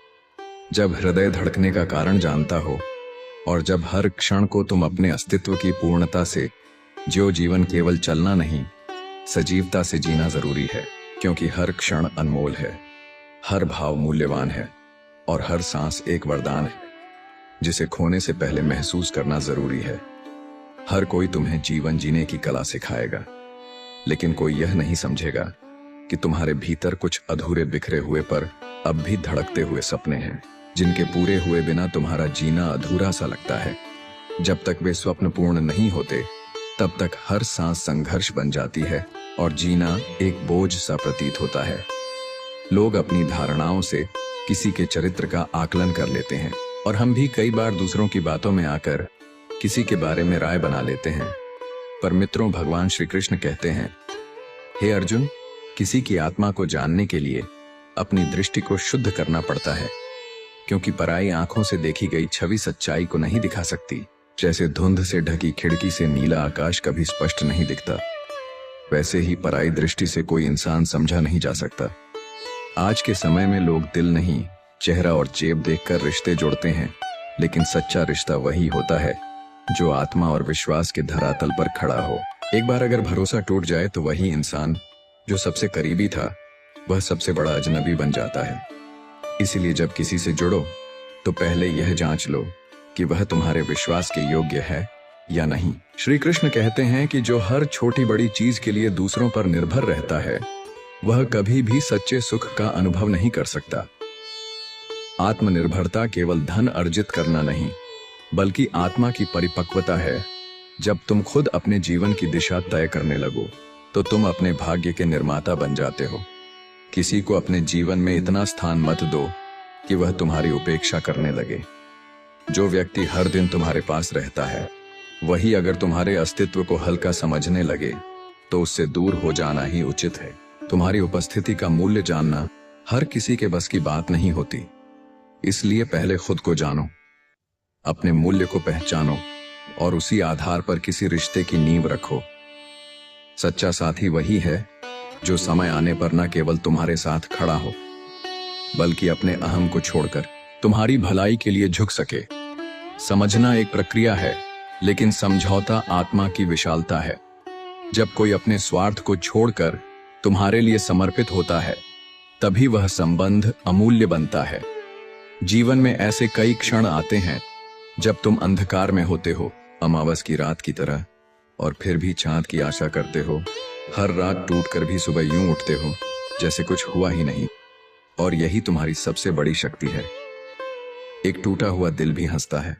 Speaker 1: जब हृदय धड़कने का कारण जानता हो, और जब हर क्षण को तुम अपने अस्तित्व की पूर्णता से जो जीवन केवल चलना नहीं, सजीवता से जीना जरूरी है। क्योंकि हर क्षण अनमोल है, हर भाव मूल्यवान है, और हर सांस एक वरदान है जिसे खोने से पहले महसूस करना जरूरी है। हर कोई तुम्हें जीवन जीने की कला सिखाएगा, लेकिन कोई यह नहीं समझेगा कि तुम्हारे भीतर कुछ अधूरे बिखरे हुए पर अब भी धड़कते हुए सपने हैं, जिनके पूरे हुए बिना तुम्हारा जीना अधूरा सा लगता है। जब तक वे स्वप्न पूर्ण नहीं होते तब तक हर सांस संघर्ष बन जाती है और जीना एक बोझ सा प्रतीत होता है। लोग अपनी धारणाओं से किसी के चरित्र का आकलन कर लेते हैं, और हम भी कई बार दूसरों की बातों में आकर किसी के बारे में राय बना लेते हैं। पर मित्रों, भगवान श्री कृष्ण कहते हैं, हे अर्जुन, किसी की आत्मा को जानने के लिए अपनी दृष्टि को शुद्ध करना पड़ता है, क्योंकि पराई आंखों से देखी गई छवि सच्चाई को नहीं दिखा सकती। जैसे धुंध से ढकी खिड़की से नीला आकाश कभी स्पष्ट नहीं दिखता, वैसे ही पराई दृष्टि से कोई इंसान समझा नहीं जा सकता। आज के समय में लोग दिल नहीं, चेहरा और जेब देखकर रिश्ते जोड़ते हैं, लेकिन सच्चा रिश्ता वही होता है जो आत्मा और विश्वास के धरातल पर खड़ा हो। एक बार अगर भरोसा टूट जाए तो वही इंसान जो सबसे करीबी था वह सबसे बड़ा अजनबी बन जाता है। इसीलिए जब किसी से जुड़ो तो पहले यह जांच लो कि वह तुम्हारे विश्वास के योग्य है या नहीं। श्री कृष्ण कहते हैं कि जो हर छोटी बड़ी चीज के लिए दूसरों पर निर्भर रहता है वह कभी भी सच्चे सुख का अनुभव नहीं कर सकता। आत्मनिर्भरता केवल धन अर्जित करना नहीं, बल्कि आत्मा की परिपक्वता है। जब तुम खुद अपने जीवन की दिशा तय करने लगो तो तुम अपने भाग्य के निर्माता बन जाते हो। किसी को अपने जीवन में इतना स्थान मत दो कि वह तुम्हारी उपेक्षा करने लगे। जो व्यक्ति हर दिन तुम्हारे पास रहता है वही अगर तुम्हारे अस्तित्व को हल्का समझने लगे तो उससे दूर हो जाना ही उचित है। तुम्हारी उपस्थिति का मूल्य जानना हर किसी के बस की बात नहीं होती, इसलिए पहले खुद को जानो, अपने मूल्य को पहचानो और उसी आधार पर किसी रिश्ते की नींव रखो। सच्चा साथी वही है जो समय आने पर न केवल तुम्हारे साथ खड़ा हो, बल्कि अपने अहम को छोड़कर तुम्हारी भलाई के लिए झुक सके। समझना एक प्रक्रिया है, लेकिन समझौता आत्मा की विशालता है। जब कोई अपने स्वार्थ को छोड़कर तुम्हारे लिए समर्पित होता है तभी वह संबंध अमूल्य बनता है। जीवन में ऐसे कई क्षण आते हैं जब तुम अंधकार में होते हो, अमावस की रात की तरह, और फिर भी चांद की आशा करते हो। हर रात टूटकर भी सुबह यूं उठते हो जैसे कुछ हुआ ही नहीं, और यही तुम्हारी सबसे बड़ी शक्ति है। एक टूटा हुआ दिल भी हंसता है,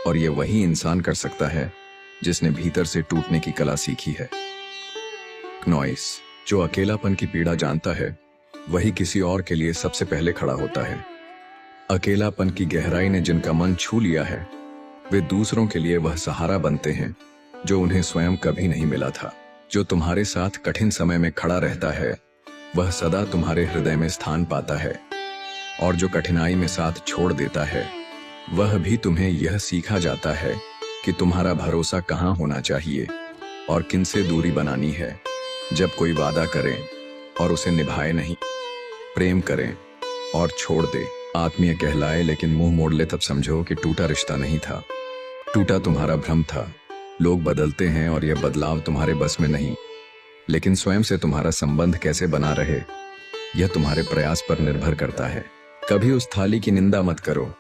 Speaker 1: और यह वही इंसान कर सकता है जिसने भीतर से टूटने की कला सीखी है। नॉइस, जो अकेलापन की पीड़ा जानता है वही किसी और के लिए सबसे पहले खड़ा होता है। अकेलापन की गहराई ने जिनका मन छू लिया है वे दूसरों के लिए वह सहारा बनते हैं जो उन्हें स्वयं कभी नहीं मिला था। जो तुम्हारे साथ कठिन समय में खड़ा रहता है वह सदा तुम्हारे हृदय में स्थान पाता है, और जो कठिनाई में साथ छोड़ देता है वह भी तुम्हें यह सीखा जाता है कि तुम्हारा भरोसा कहाँ होना चाहिए और किनसे दूरी बनानी है। जब कोई वादा करे और उसे निभाए नहीं, प्रेम करें और छोड़ दे, आत्मीय कहलाए लेकिन मुंह मोड़ ले, तब समझो कि टूटा रिश्ता नहीं था, टूटा तुम्हारा भ्रम था। लोग बदलते हैं और यह बदलाव तुम्हारे बस में नहीं, लेकिन स्वयं से तुम्हारा संबंध कैसे बना रहे यह तुम्हारे प्रयास पर निर्भर करता है। कभी उस थाली की निंदा मत करो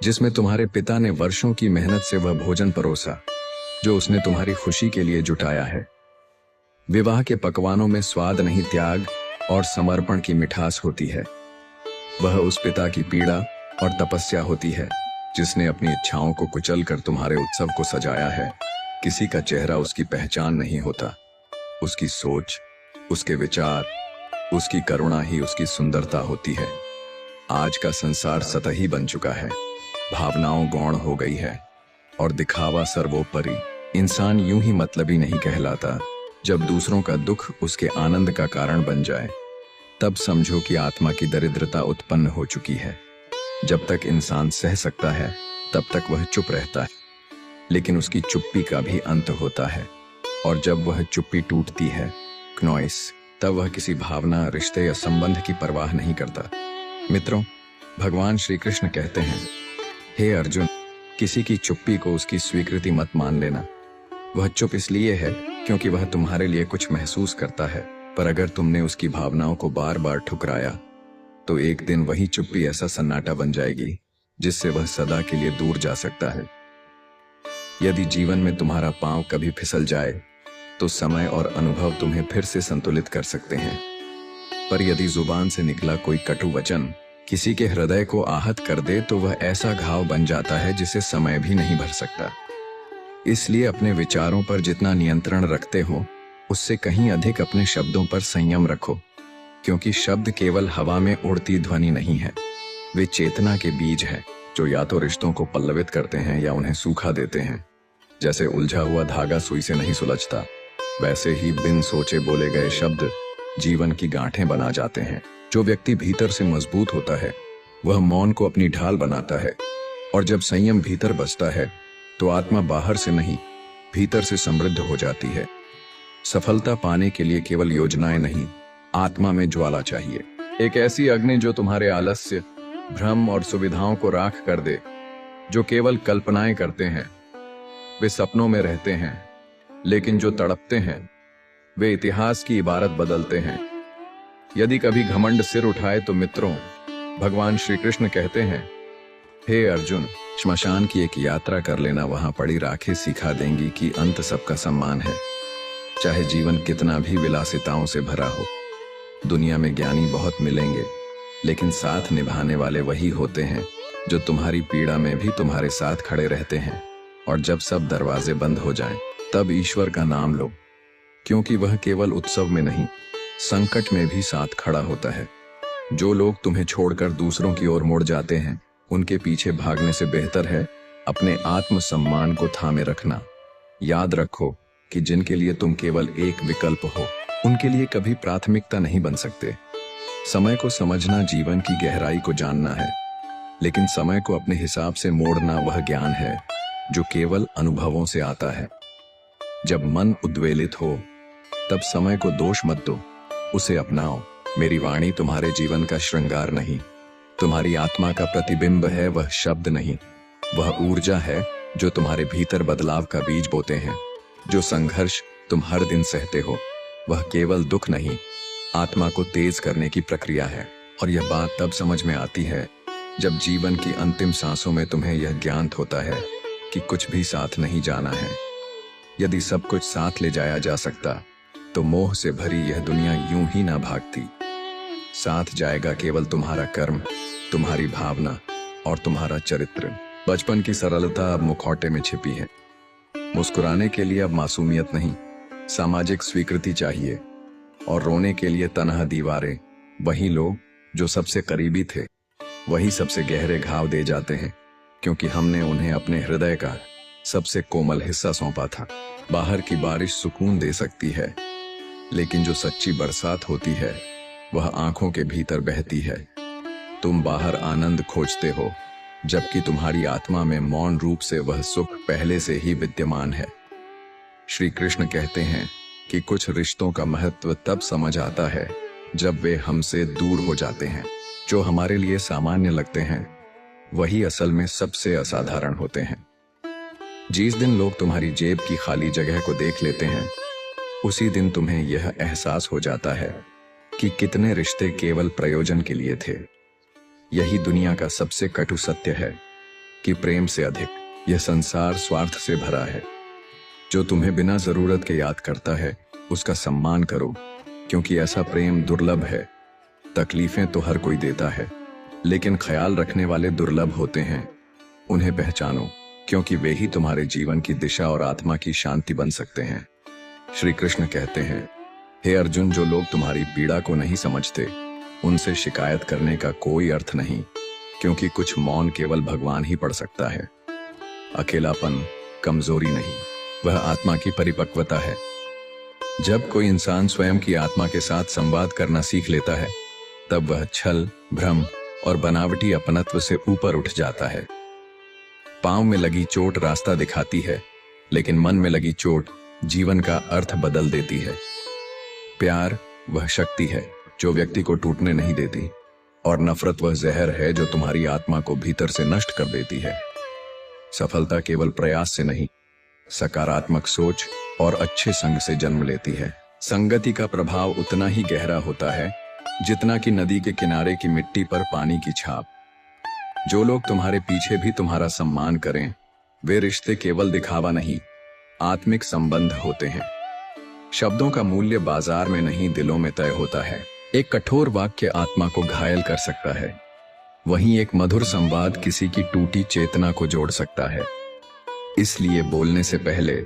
Speaker 1: जिसमें तुम्हारे पिता ने वर्षों की मेहनत से वह भोजन परोसा जो उसने तुम्हारी खुशी के लिए जुटाया है। विवाह के पकवानों में स्वाद नहीं, त्याग और समर्पण की मिठास होती है। वह उस पिता की पीड़ा और तपस्या होती है जिसने अपनी इच्छाओं को कुचलकर तुम्हारे उत्सव को सजाया है। किसी का चेहरा उसकी पहचान नहीं होता, उसकी सोच, उसके विचार, उसकी करुणा ही उसकी सुंदरता होती है। आज का संसार सतही बन चुका है, भावनाओं गौण हो गई है और दिखावा सर्वोपरि। इंसान यूं ही मतलबी नहीं कहलाता। जब दूसरों का दुख उसके आनंद का कारण बन जाए, तब समझो कि आत्मा की दरिद्रता उत्पन्न हो चुकी है। जब तक इंसान सह सकता है, तब तक वह चुप रहता है, लेकिन उसकी चुप्पी का भी अंत होता है। और जब वह चुप्पी टूटती है, क्नॉइस, तब वह किसी भावना, रिश्ते या संबंध की परवाह नहीं करता। मित्रों, भगवान श्री कृष्ण कहते हैं, हे अर्जुन, किसी की चुप्पी को उसकी स्वीकृति मत मान लेना। वह चुप इसलिए है क्योंकि वह तुम्हारे लिए कुछ महसूस करता है, पर अगर तुमने उसकी भावनाओं को बार बार ठुकराया, तो एक दिन वही चुप्पी ऐसा सन्नाटा बन जाएगी जिससे वह सदा के लिए दूर जा सकता है। यदि जीवन में तुम्हारा पांव कभी फिसल जाए, तो समय और अनुभव तुम्हें फिर से संतुलित कर सकते हैं। पर यदि जुबान से निकला कोई कटु वचन किसी के हृदय को आहत कर दे, तो वह ऐसा घाव बन जाता है जिसे समय भी नहीं भर सकता। इसलिए अपने विचारों पर जितना नियंत्रण रखते हो, उससे कहीं अधिक अपने शब्दों पर संयम रखो, क्योंकि शब्द केवल हवा में उड़ती ध्वनि नहीं है। वे चेतना के बीज हैं, जो या तो रिश्तों को पल्लवित करते हैं या उन्हें सूखा देते हैं। जैसे उलझा हुआ धागा सुई से नहीं सुलझता, वैसे ही बिन सोचे बोले गए शब्द जीवन की गांठें बना जाते हैं। जो व्यक्ति भीतर से मजबूत होता है, वह मौन को अपनी ढाल बनाता है। और जब संयम भीतर बसता है, तो आत्मा बाहर से नहीं, भीतर से समृद्ध हो जाती है। सफलता पाने के लिए केवल योजनाएं नहीं, आत्मा में ज्वाला चाहिए। एक ऐसी अग्नि जो तुम्हारे आलस्य, भ्रम और सुविधाओं को राख कर दे। जो केवल कल्पनाएं करते हैं, वे सपनों में रहते हैं, लेकिन जो तड़पते हैं, वे इतिहास की इबारत बदलते हैं। यदि कभी घमंड सिर उठाए, तो मित्रों, भगवान श्री कृष्ण कहते हैं, हे अर्जुन, श्मशान की एक यात्रा कर लेना। वहां पड़ी राखें सिखा देंगी कि अंत सबका सम्मान है। चाहे जीवन कितना भी विलासिताओं से भरा हो, दुनिया में ज्ञानी बहुत मिलेंगे, लेकिन साथ निभाने वाले वही होते हैं जो तुम्हारी पीड़ा में भी तुम्हारे साथ खड़े रहते हैं। और जब सब दरवाजे बंद हो जाएं, तब ईश्वर का नाम लो, क्योंकि वह केवल उत्सव में नहीं, संकट में भी साथ खड़ा होता है। जो लोग तुम्हें छोड़कर दूसरों की ओर मुड़ जाते हैं, उनके पीछे भागने से बेहतर है अपने आत्मसम्मान को थामे रखना। याद रखो कि जिनके लिए तुम केवल एक विकल्प हो, उनके लिए कभी प्राथमिकता नहीं बन सकते। समय को समझना जीवन की गहराई को जानना है, लेकिन समय को अपने हिसाब से मोड़ना वह ज्ञान है जो केवल अनुभवों से आता है। जब मन उद्वेलित हो, तब समय को दोष मत दो, उसे अपनाओ। मेरी वाणी तुम्हारे जीवन का श्रृंगार नहीं, तुम्हारी आत्मा का प्रतिबिंब है। वह शब्द नहीं, वह ऊर्जा है जो तुम्हारे भीतर बदलाव का बीज बोते हैं। जो संघर्ष तुम हर दिन सहते हो, वह केवल दुख नहीं, आत्मा को तेज करने की प्रक्रिया है। और यह बात तब समझ में आती है जब जीवन की अंतिम सांसों में तुम्हें यह ज्ञात होता है कि कुछ भी साथ नहीं जाना है। यदि सब कुछ साथ ले जाया जा सकता, तो मोह से भरी यह दुनिया यूं ही ना भागती। साथ जाएगा केवल तुम्हारा कर्म, तुम्हारी भावना और तुम्हारा चरित्र। बचपन की सरलता अब मुखौटे में छिपी है। मुस्कुराने के लिए अब मासूमियत नहीं, सामाजिक स्वीकृति चाहिए। और रोने के लिए तन्हा दीवारें। वही लोग जो सबसे करीबी थे, वही सबसे गहरे घाव दे जाते हैं, क्योंकि हमने उन्हें अपने हृदय का सबसे कोमल हिस्सा सौंपा था। बाहर की बारिश सुकून दे सकती है, लेकिन जो सच्ची बरसात होती है, वह आंखों के भीतर बहती है। तुम बाहर आनंद खोजते हो, जबकि तुम्हारी आत्मा में मौन रूप से वह सुख पहले से ही विद्यमान है। श्री कृष्ण कहते हैं कि कुछ रिश्तों का महत्व तब समझ आता है जब वे हमसे दूर हो जाते हैं। जो हमारे लिए सामान्य लगते हैं, वही असल में सबसे असाधारण होते हैं। जिस दिन लोग तुम्हारी जेब की खाली जगह को देख लेते हैं, उसी दिन तुम्हें यह एहसास हो जाता है कि कितने रिश्ते केवल प्रयोजन के लिए थे। यही दुनिया का सबसे कटु सत्य है कि प्रेम से अधिक यह संसार स्वार्थ से भरा है। जो तुम्हें बिना जरूरत के याद करता है, उसका सम्मान करो, क्योंकि ऐसा प्रेम दुर्लभ है। तकलीफें तो हर कोई देता है, लेकिन ख्याल रखने वाले दुर्लभ होते हैं। उन्हें पहचानो, क्योंकि वे ही तुम्हारे जीवन की दिशा और आत्मा की शांति बन सकते हैं। श्री कृष्ण कहते हैं, हे अर्जुन, जो लोग तुम्हारी पीड़ा को नहीं समझते, उनसे शिकायत करने का कोई अर्थ नहीं, क्योंकि कुछ मौन केवल भगवान ही पढ़ सकता है। अकेलापन कमजोरी नहीं, वह आत्मा की परिपक्वता है। जब कोई इंसान स्वयं की आत्मा के साथ संवाद करना सीख लेता है, तब वह छल, भ्रम और बनावटी अपनत्व से ऊपर उठ जाता है। पांव में लगी चोट रास्ता दिखाती है, लेकिन मन में लगी चोट जीवन का अर्थ बदल देती है। प्यार वह शक्ति है जो व्यक्ति को टूटने नहीं देती, और नफरत वह जहर है जो तुम्हारी आत्मा को भीतर से नष्ट कर देती है। सफलता केवल प्रयास से नहीं, सकारात्मक सोच और अच्छे संग से जन्म लेती है। संगति का प्रभाव उतना ही गहरा होता है जितना कि नदी के किनारे की मिट्टी पर पानी की छाप। जो लोग तुम्हारे पीछे भी तुम्हारा सम्मान करें, वे रिश्ते केवल दिखावा नहीं, आत्मिक संबंध होते हैं। शब्दों का मूल्य बाजार में नहीं, दिलों में तय होता है। एक कठोर वाक्य आत्मा को घायल कर सकता है, वहीं एक मधुर संवाद किसी की टूटी चेतना को जोड़ सकता है। इसलिए बोलने से पहले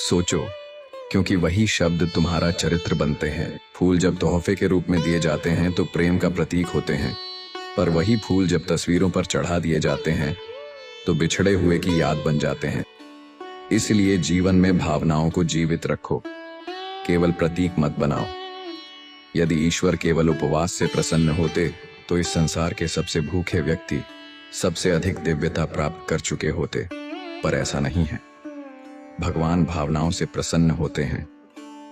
Speaker 1: सोचो, क्योंकि वही शब्द तुम्हारा चरित्र बनते हैं। फूल जब तोहफे के रूप में दिए जाते हैं तो प्रेम का प्रतीक होते हैं, पर वही फूल जब तस्वीरों पर चढ़ा दिए जाते हैं तो बिछड़े हुए की याद बन जाते हैं। इसलिए जीवन में भावनाओं को जीवित रखो, केवल प्रतीक मत बनाओ। यदि ईश्वर केवल उपवास से प्रसन्न होते तो इस संसार के सबसे भूखे व्यक्ति सबसे अधिक दिव्यता प्राप्त कर चुके होते, पर ऐसा नहीं है। भगवान भावनाओं से प्रसन्न होते हैं।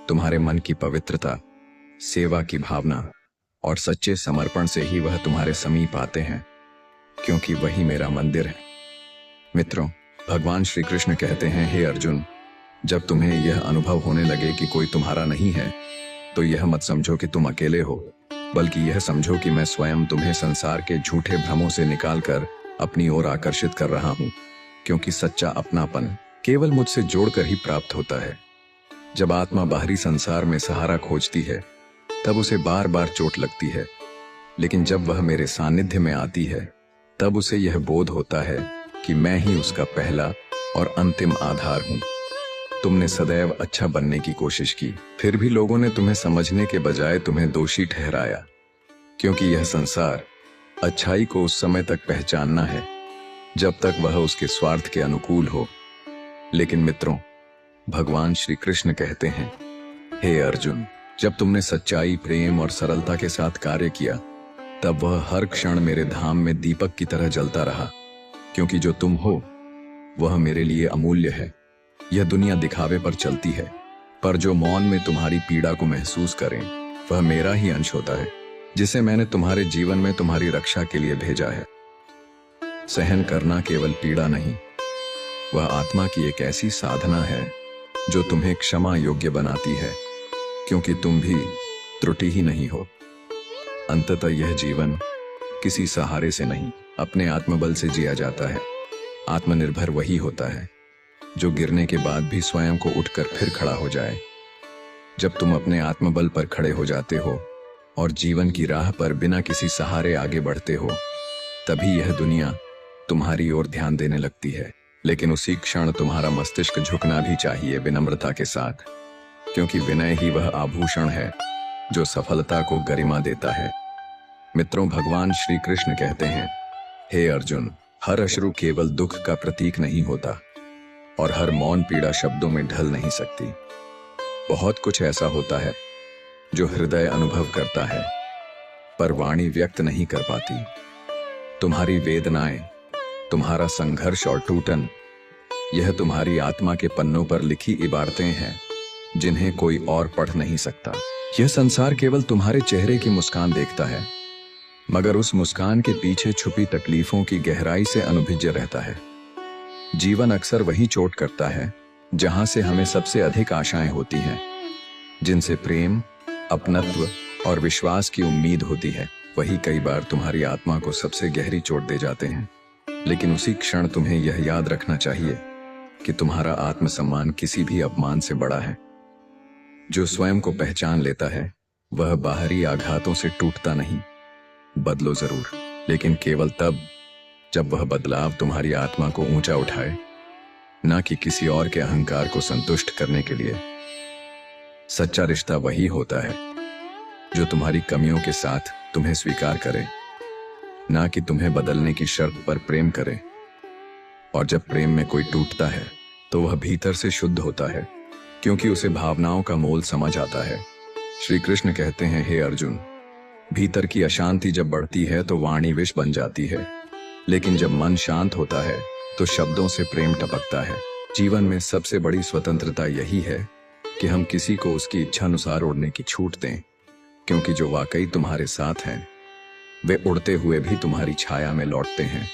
Speaker 1: तुम्हारे मन की पवित्रता, सेवा की भावना और सच्चे समर्पण से ही वह तुम्हारे समीप आते हैं, क्योंकि वही मेरा मंदिर है। मित्रों, भगवान श्री कृष्ण कहते हैं, हे अर्जुन, जब तुम्हें यह अनुभव होने लगे कि कोई तुम्हारा नहीं है, तो यह मत समझो कि तुम अकेले हो, बल्कि यह समझो कि मैं स्वयं तुम्हें संसार के झूठे भ्रमों से निकालकर अपनी ओर आकर्षित कर रहा हूं, क्योंकि सच्चा अपनापन केवल मुझसे जोड़कर ही प्राप्त होता है। जब आत्मा बाहरी संसार में सहारा खोजती है, तब उसे बार बार चोट लगती है, लेकिन जब वह मेरे सानिध्य में आती है, तब उसे यह बोध होता है कि मैं ही उसका पहला और अंतिम आधार हूं। तुमने सदैव अच्छा बनने की कोशिश की, फिर भी लोगों ने तुम्हें समझने के बजाय तुम्हें दोषी ठहराया, क्योंकि यह संसार अच्छाई को उस समय तक पहचानना है जब तक वह उसके स्वार्थ के अनुकूल हो। लेकिन मित्रों, भगवान श्री कृष्ण कहते हैं, हे अर्जुन, जब तुमने सच्चाई, प्रेम और सरलता के साथ कार्य किया, तब वह हर क्षण मेरे धाम में दीपक की तरह जलता रहा, क्योंकि जो तुम हो वह मेरे लिए अमूल्य है। यह दुनिया दिखावे पर चलती है, पर जो मौन में तुम्हारी पीड़ा को महसूस करें, वह मेरा ही अंश होता है, जिसे मैंने तुम्हारे जीवन में तुम्हारी रक्षा के लिए भेजा है। सहन करना केवल पीड़ा नहीं, वह आत्मा की एक ऐसी साधना है जो तुम्हें क्षमा योग्य बनाती है, क्योंकि तुम भी त्रुटि ही नहीं हो। अंततः यह जीवन किसी सहारे से नहीं, अपने आत्मबल से जिया जाता है। आत्मनिर्भर वही होता है जो गिरने के बाद भी स्वयं को उठकर फिर खड़ा हो जाए। जब तुम अपने आत्मबल पर खड़े हो जाते हो और जीवन की राह पर बिना किसी सहारे आगे बढ़ते हो, तभी यह दुनिया तुम्हारी ओर ध्यान देने लगती है। लेकिन उसी क्षण तुम्हारा मस्तिष्क झुकना भी चाहिए, विनम्रता के साथ, क्योंकि विनय ही वह आभूषण है जो सफलता को गरिमा देता है। मित्रों, भगवान श्री कृष्ण कहते हैं, हे अर्जुन, हर अश्रु केवल दुख का प्रतीक नहीं होता, और हर मौन पीड़ा शब्दों में ढल नहीं सकती। बहुत कुछ ऐसा होता है जो हृदय अनुभव करता है, पर वाणी व्यक्त नहीं कर पाती। तुम्हारी वेदनाएं, तुम्हारा संघर्ष और टूटन, यह तुम्हारी आत्मा के पन्नों पर लिखी इबारतें हैं जिन्हें कोई और पढ़ नहीं सकता। यह संसार केवल तुम्हारे चेहरे की मुस्कान देखता है, मगर उस मुस्कान के पीछे छुपी तकलीफों की गहराई से अनुभुज्य रहता है। जीवन अक्सर वही चोट करता है जहां से हमें सबसे अधिक आशाएं होती हैं, जिनसे प्रेम, अपनत्व और विश्वास की उम्मीद होती है। वही कई बार तुम्हारी आत्मा को सबसे गहरी चोट दे जाते हैं। लेकिन उसी क्षण तुम्हें यह याद रखना चाहिए कि तुम्हारा आत्मसम्मान किसी भी अपमान से बड़ा है। जो स्वयं को पहचान लेता है वह बाहरी आघातों से टूटता नहीं। बदलो जरूर, लेकिन केवल तब जब वह बदलाव तुम्हारी आत्मा को ऊंचा उठाए, ना कि किसी और के अहंकार को संतुष्ट करने के लिए। सच्चा रिश्ता वही होता है जो तुम्हारी कमियों के साथ तुम्हें स्वीकार करे, ना कि तुम्हें बदलने की शर्त पर प्रेम करे। और जब प्रेम में कोई टूटता है तो वह भीतर से शुद्ध होता है, क्योंकि उसे भावनाओं का मोल समझ आता है। श्री कृष्ण कहते हैं, हे अर्जुन, भीतर की अशांति जब बढ़ती है तो वाणी विष बन जाती है, लेकिन जब मन शांत होता है तो शब्दों से प्रेम टपकता है। जीवन में सबसे बड़ी स्वतंत्रता यही है कि हम किसी को उसकी इच्छा अनुसार उड़ने की छूट दें, क्योंकि जो वाकई तुम्हारे साथ हैं वे उड़ते हुए भी तुम्हारी छाया में लौटते हैं।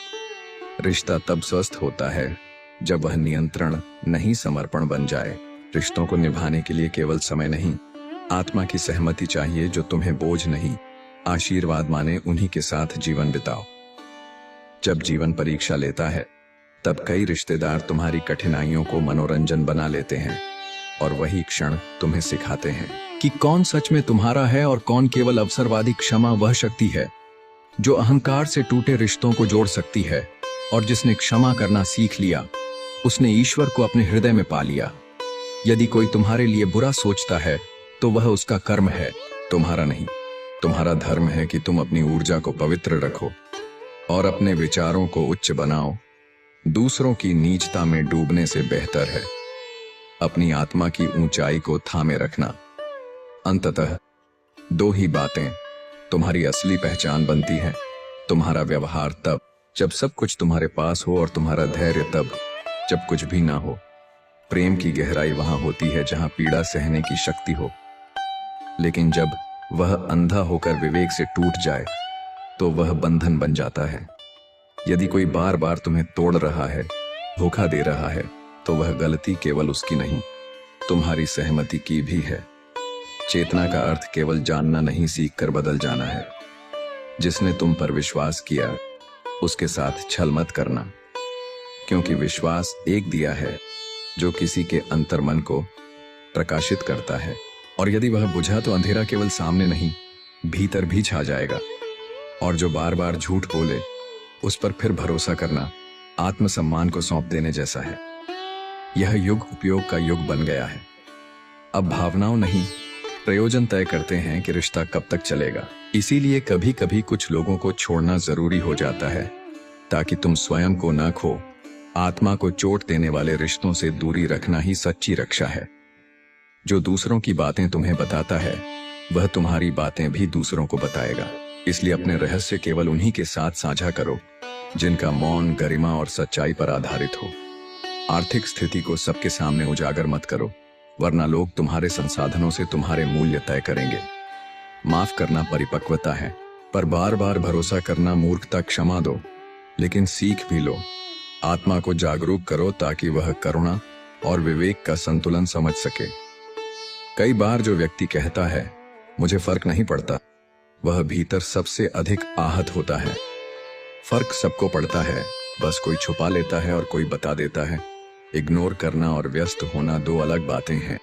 Speaker 1: रिश्ता तब स्वस्थ होता है जब वह नियंत्रण नहीं समर्पण बन जाए। रिश्तों को निभाने के लिए केवल समय नहीं, आत्मा की सहमति चाहिए। जो तुम्हें बोझ नहीं, आशीर्वाद माने, उन्हीं के साथ जीवन बिताओ। जब जीवन परीक्षा लेता है तब कई रिश्तेदार तुम्हारी कठिनाइयों को मनोरंजन बना लेते हैं, और वही क्षण तुम्हें सिखाते हैं कि कौन सच में तुम्हारा है और कौन केवल अवसरवादी। क्षमा वह शक्ति है जो अहंकार से टूटे रिश्तों को जोड़ सकती है, और जिसने क्षमा करना सीख लिया उसने ईश्वर को अपने हृदय में पा लिया। यदि कोई तुम्हारे लिए बुरा सोचता है तो वह उसका कर्म है, तुम्हारा नहीं। तुम्हारा धर्म है कि तुम अपनी ऊर्जा को पवित्र रखो और अपने विचारों को उच्च बनाओ। दूसरों की नीचता में डूबने से बेहतर है अपनी आत्मा की ऊंचाई को थामे रखना। अंततः दो ही बातें तुम्हारी असली पहचान बनती हैं, तुम्हारा व्यवहार तब जब सब कुछ तुम्हारे पास हो, और तुम्हारा धैर्य तब जब कुछ भी ना हो। प्रेम की गहराई वहां होती है जहां पीड़ा सहने की शक्ति हो, लेकिन जब वह अंधा होकर विवेक से टूट जाए तो वह बंधन बन जाता है। यदि कोई बार बार तुम्हें तोड़ रहा है, धोखा दे रहा है, तो वह गलती केवल उसकी नहीं, तुम्हारी सहमति की भी है। चेतना का अर्थ केवल जानना नहीं, सीख कर बदल जाना है। जिसने तुम पर विश्वास किया उसके साथ छल मत करना, क्योंकि विश्वास एक दिया है जो किसी के अंतर्मन को प्रकाशित करता है, और यदि वह बुझा तो अंधेरा केवल सामने नहीं, भीतर भी छा जाएगा। और जो बार बार झूठ बोले उस पर फिर भरोसा करना आत्मसम्मान को सौंप देने जैसा है। यह युग उपयोग का युग बन गया है। अब भावनाओं नहीं, प्रयोजन तय करते हैं कि रिश्ता कब तक चलेगा। इसीलिए कभी कभी कुछ लोगों को छोड़ना जरूरी हो जाता है, ताकि तुम स्वयं को न खो। आत्मा को चोट देने वाले रिश्तों से दूरी रखना ही सच्ची रक्षा है। जो दूसरों की बातें तुम्हें बताता है वह तुम्हारी बातें भी दूसरों को बताएगा। इसलिए अपने रहस्य केवल उन्हीं के साथ साझा करो जिनका मौन, गरिमा और सच्चाई पर आधारित हो। आर्थिक स्थिति को सबके सामने उजागर मत करो, वरना लोग तुम्हारे संसाधनों से तुम्हारे मूल्य तय करेंगे। माफ करना परिपक्वता है, पर बार बार भरोसा करना मूर्खता। क्षमा दो, लेकिन सीख भी लो। आत्मा को जागरूक करो ताकि वह करुणा और विवेक का संतुलन समझ सके। कई बार जो व्यक्ति कहता है मुझे फर्क नहीं पड़ता, वह भीतर सबसे अधिक आहत होता है। फर्क सबको पड़ता है, बस कोई छुपा लेता है और कोई बता देता है। इग्नोर करना और व्यस्त होना दो अलग बातें हैं।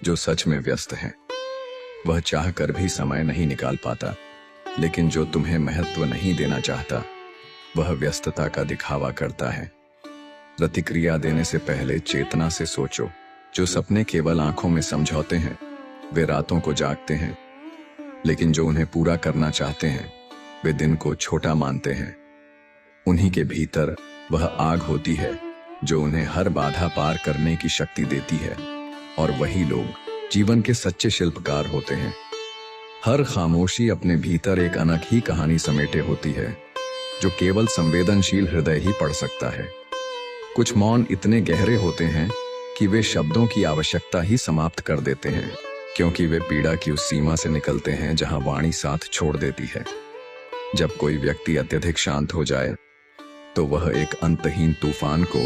Speaker 1: जो सच में व्यस्त है वह चाह कर भी समय नहीं निकाल पाता, लेकिन जो तुम्हें महत्व नहीं देना चाहता वह व्यस्तता का दिखावा करता है। प्रतिक्रिया देने से पहले चेतना से सोचो। जो सपने केवल आंखों में समझौते हैं वे रातों को जागते हैं, लेकिन जो उन्हें पूरा करना चाहते हैं वे दिन को छोटा मानते हैं। उन्हीं के भीतर वह आग होती है जो उन्हें हर बाधा पार करने की शक्ति देती है, और वही लोग जीवन के सच्चे शिल्पकार होते हैं। हर खामोशी अपने भीतर एक अनोखी कहानी समेटे होती है जो केवल संवेदनशील हृदय ही पढ़ सकता है। कुछ मौन इतने गहरे होते हैं कि वे शब्दों की आवश्यकता ही समाप्त कर देते हैं, क्योंकि वे पीड़ा की उस सीमा से निकलते हैं जहां वाणी साथ छोड़ देती है। जब कोई व्यक्ति अत्यधिक शांत हो जाए तो वह एक अंतहीन तूफान को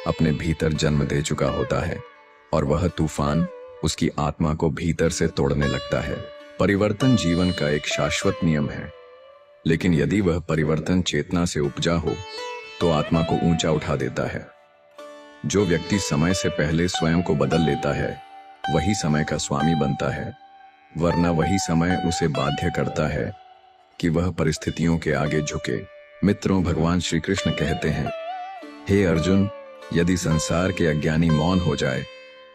Speaker 1: अपने भीतर जन्म दे चुका होता है, और वह तूफान उसकी आत्मा को भीतर से तोड़ने लगता है। परिवर्तन जीवन का एक शाश्वत नियम है, लेकिन यदि वह परिवर्तन चेतना से उपजा हो तो आत्मा को ऊंचा उठा देता है। जो व्यक्ति समय से पहले स्वयं को बदल लेता है वही समय का स्वामी बनता है, वरना वही समय उसे बाध्य करता है कि वह परिस्थितियों के आगे झुके। मित्रों, भगवान श्री कृष्ण कहते हैं, हे अर्जुन, यदि संसार के अज्ञानी मौन हो जाए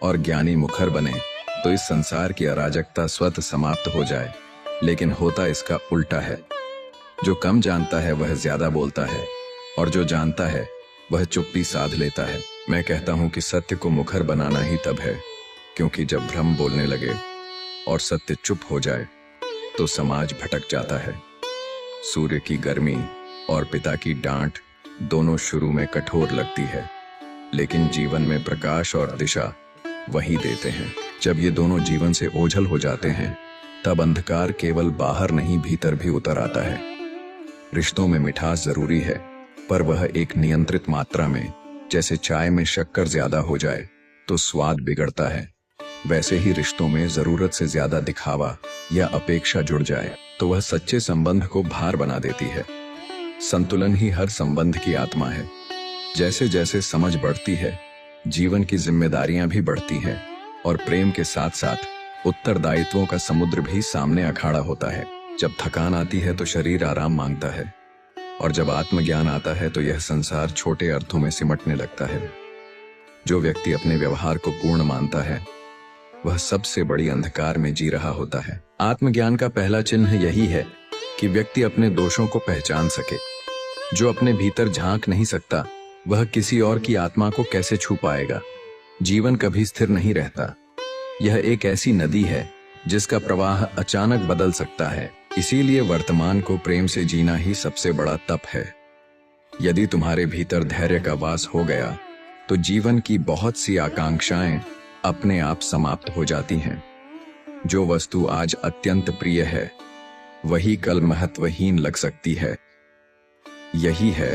Speaker 1: और ज्ञानी मुखर बने तो इस संसार की अराजकता स्वतः समाप्त हो जाए। लेकिन होता इसका उल्टा है। जो कम जानता है वह ज्यादा बोलता है, और जो जानता है वह चुप्पी साध लेता है। मैं कहता हूं कि सत्य को मुखर बनाना ही तब है क्योंकि जब भ्रम बोलने लगे और सत्य चुप हो जाए तो समाज भटक जाता है। सूर्य की गर्मी और पिता की डांट दोनों शुरू में कठोर लगती है, लेकिन जीवन में प्रकाश और दिशा वही देते हैं। जब ये दोनों जीवन से ओझल हो जाते हैं तब अंधकार केवल बाहर नहीं भीतर भी उतर आता है। रिश्तों में मिठास जरूरी है, पर वह एक नियंत्रित मात्रा में। जैसे चाय में शक्कर ज्यादा हो जाए तो स्वाद बिगड़ता है, वैसे ही रिश्तों में जरूरत से ज्यादा दिखावा या अपेक्षा जुड़ जाए तो वह सच्चे संबंध को भार बना देती है। संतुलन ही हर संबंध की आत्मा है। जैसे जैसे समझ बढ़ती है, जीवन की जिम्मेदारियां भी बढ़ती हैं और प्रेम के साथ साथ उत्तरदायित्वों का समुद्र भी सामने अखाड़ा होता है। जब थकान आती है तो शरीर आराम मांगता है, और जब आत्मज्ञान आता है तो यह संसार छोटे अर्थों में सिमटने लगता है। जो व्यक्ति अपने व्यवहार को पूर्ण मानता है वह सबसे बड़ी अंधकार में जी रहा होता है। आत्मज्ञान का पहला चिन्ह यही है कि व्यक्ति अपने दोषों को पहचान सके। जो अपने भीतर झांक नहीं सकता वह किसी और की आत्मा को कैसे छू पाएगा। जीवन कभी स्थिर नहीं रहता। यह एक ऐसी नदी है जिसका प्रवाह अचानक बदल सकता है। इसीलिए वर्तमान को प्रेम से जीना ही सबसे बड़ा तप है। यदि तुम्हारे भीतर धैर्य का वास हो गया तो जीवन की बहुत सी आकांक्षाएं अपने आप समाप्त हो जाती हैं। जो वस्तु आज अत्यंत प्रिय है वही कल महत्वहीन लग सकती है। यही है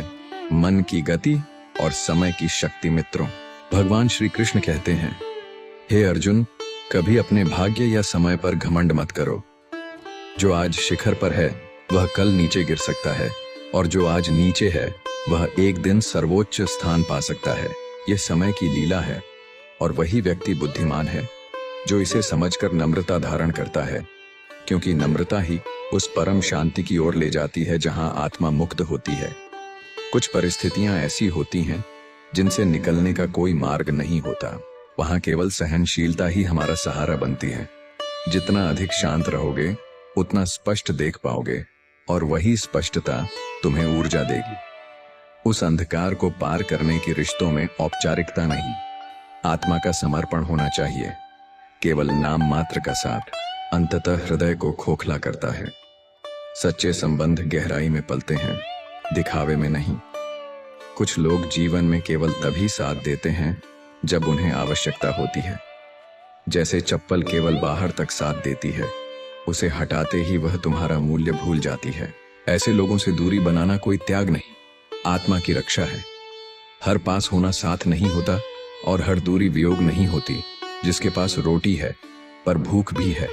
Speaker 1: मन की गति और समय की शक्ति। मित्रों, भगवान श्री कृष्ण कहते हैं, हे अर्जुन, कभी अपने भाग्य या समय पर घमंड मत करो। जो आज शिखर पर है वह कल नीचे गिर सकता है, और जो आज नीचे है वह एक दिन सर्वोच्च स्थान पा सकता है। यह समय की लीला है, और वही व्यक्ति बुद्धिमान है जो इसे समझकर नम्रता धारण करता है, क्योंकि नम्रता ही उस परम शांति की ओर ले जाती है जहां आत्मा मुक्त होती है। कुछ परिस्थितियां ऐसी होती हैं जिनसे निकलने का कोई मार्ग नहीं होता। वहां केवल सहनशीलता ही हमारा सहारा बनती है। जितना अधिक शांत रहोगे उतना स्पष्ट देख पाओगे, और वही स्पष्टता तुम्हें ऊर्जा देगी। उस अंधकार को पार करने की रिश्तों में औपचारिकता नहीं, आत्मा का समर्पण होना चाहिए। केवल नाम मात्र का साथ अंततः हृदय को खोखला करता है। सच्चे संबंध गहराई में पलते हैं, दिखावे में नहीं। कुछ लोग जीवन में केवल तभी साथ देते हैं जब उन्हें आवश्यकता होती है। जैसे चप्पल केवल बाहर तक साथ देती है, उसे हटाते ही वह तुम्हारा मूल्य भूल जाती है। ऐसे लोगों से दूरी बनाना कोई त्याग नहीं, आत्मा की रक्षा है। हर पास होना साथ नहीं होता, और हर दूरी वियोग नहीं होती। जिसके पास रोटी है पर भूख भी है,